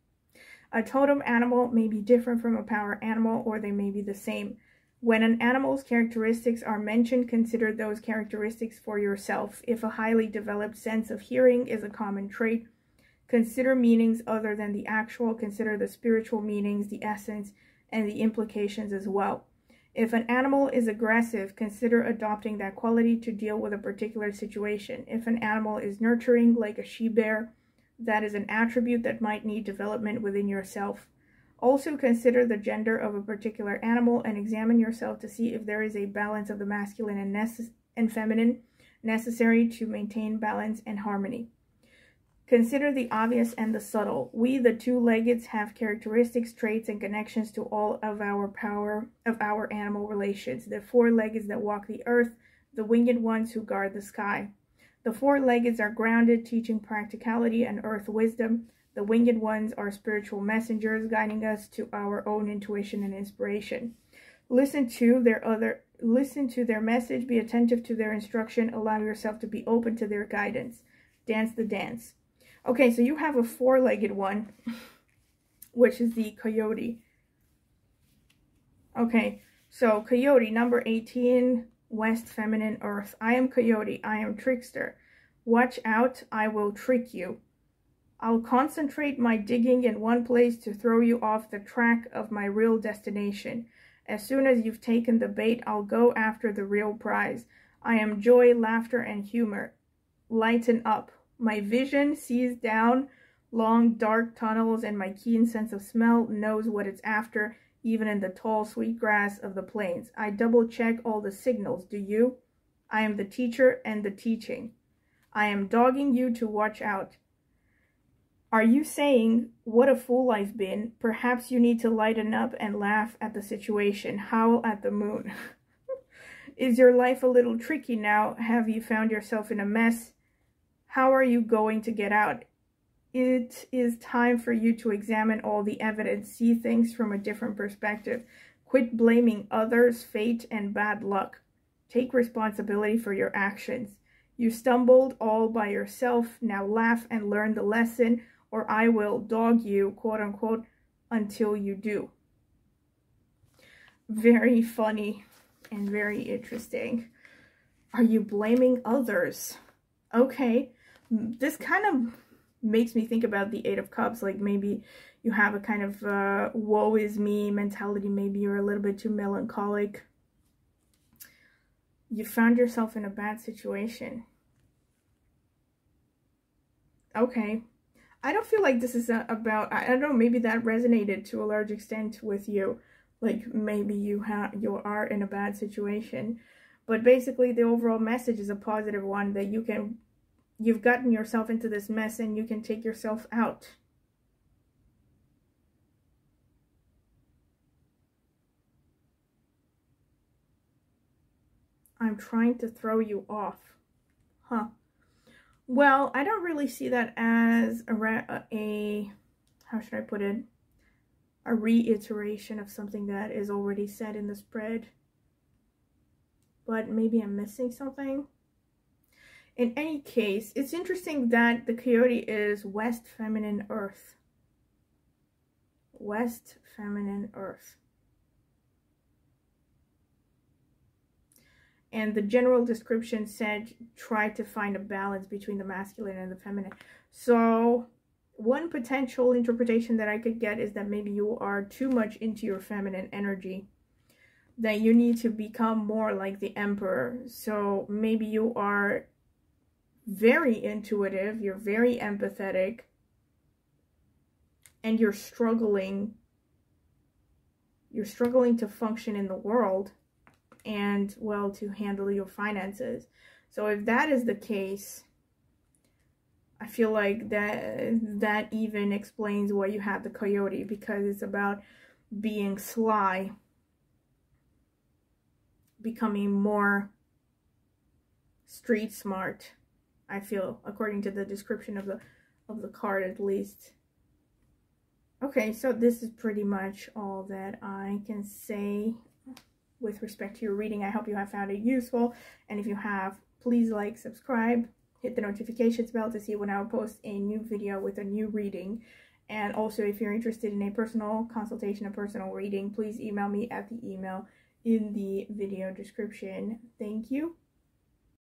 A totem animal may be different from a power animal, or they may be the same. When an animal's characteristics are mentioned, consider those characteristics for yourself. If a highly developed sense of hearing is a common trait, consider meanings other than the actual. Consider the spiritual meanings, the essence, and the implications as well. If an animal is aggressive, consider adopting that quality to deal with a particular situation. If an animal is nurturing, like a she-bear, that is an attribute that might need development within yourself. Also consider the gender of a particular animal and examine yourself to see if there is a balance of the masculine and feminine necessary to maintain balance and harmony. Consider the obvious and the subtle. We, the two-leggeds, have characteristics, traits, and connections to all of our animal relations. The four-leggeds that walk the earth, the winged ones who guard the sky. The four-leggeds are grounded, teaching practicality and earth wisdom. The winged ones are spiritual messengers guiding us to our own intuition and inspiration. Listen to their message, be attentive to their instruction, allow yourself to be open to their guidance. Dance the dance. Okay, so you have a four-legged one, which is the coyote. Okay, so coyote, number 18, West Feminine Earth. I am coyote, I am trickster. Watch out, I will trick you. I'll concentrate my digging in one place to throw you off the track of my real destination. As soon as you've taken the bait, I'll go after the real prize. I am joy, laughter, and humor. Lighten up. My vision sees down long, dark tunnels, and my keen sense of smell knows what it's after, even in the tall, sweet grass of the plains. I double-check all the signals. Do you? I am the teacher and the teaching. I am dogging you to watch out. Are you saying, what a fool I've been? Perhaps you need to lighten up and laugh at the situation, howl at the moon. Is your life a little tricky now? Have you found yourself in a mess? How are you going to get out? It is time for you to examine all the evidence, see things from a different perspective. Quit blaming others, fate, and bad luck. Take responsibility for your actions. You stumbled all by yourself. Now laugh and learn the lesson, or I will dog you, quote unquote, until you do. Very funny and very interesting. Are you blaming others? Okay, this kind of makes me think about the Eight of Cups. Like maybe you have a kind of woe is me mentality. Maybe you're a little bit too melancholic. You found yourself in a bad situation. Okay. I don't feel like this is about, I don't know, maybe that resonated to a large extent with you. Like maybe you are in a bad situation. But basically the overall message is a positive one, that you've gotten yourself into this mess and you can take yourself out. I'm trying to throw you off. Huh. Well, I don't really see that as a how should I put it? A reiteration of something that is already said in the spread. But maybe I'm missing something. In any case, it's interesting that the coyote is West Feminine Earth. West Feminine Earth. And the general description said, try to find a balance between the masculine and the feminine. So one potential interpretation that I could get is that maybe you are too much into your feminine energy, that you need to become more like the emperor. So maybe you are very intuitive, you're very empathetic, and you're struggling to function in the world and, well, to handle your finances. So if that is the case, I feel like that even explains why you have the coyote, because it's about being sly, becoming more street smart, I feel, according to the description of the card at least. Okay, so this is pretty much all that I can say with respect to your reading. I hope you have found it useful, and if you have, please like, subscribe, hit the notifications bell to see when I will post a new video with a new reading. And also, if you're interested in a personal consultation, a personal reading, please email me at the email in the video description. Thank you.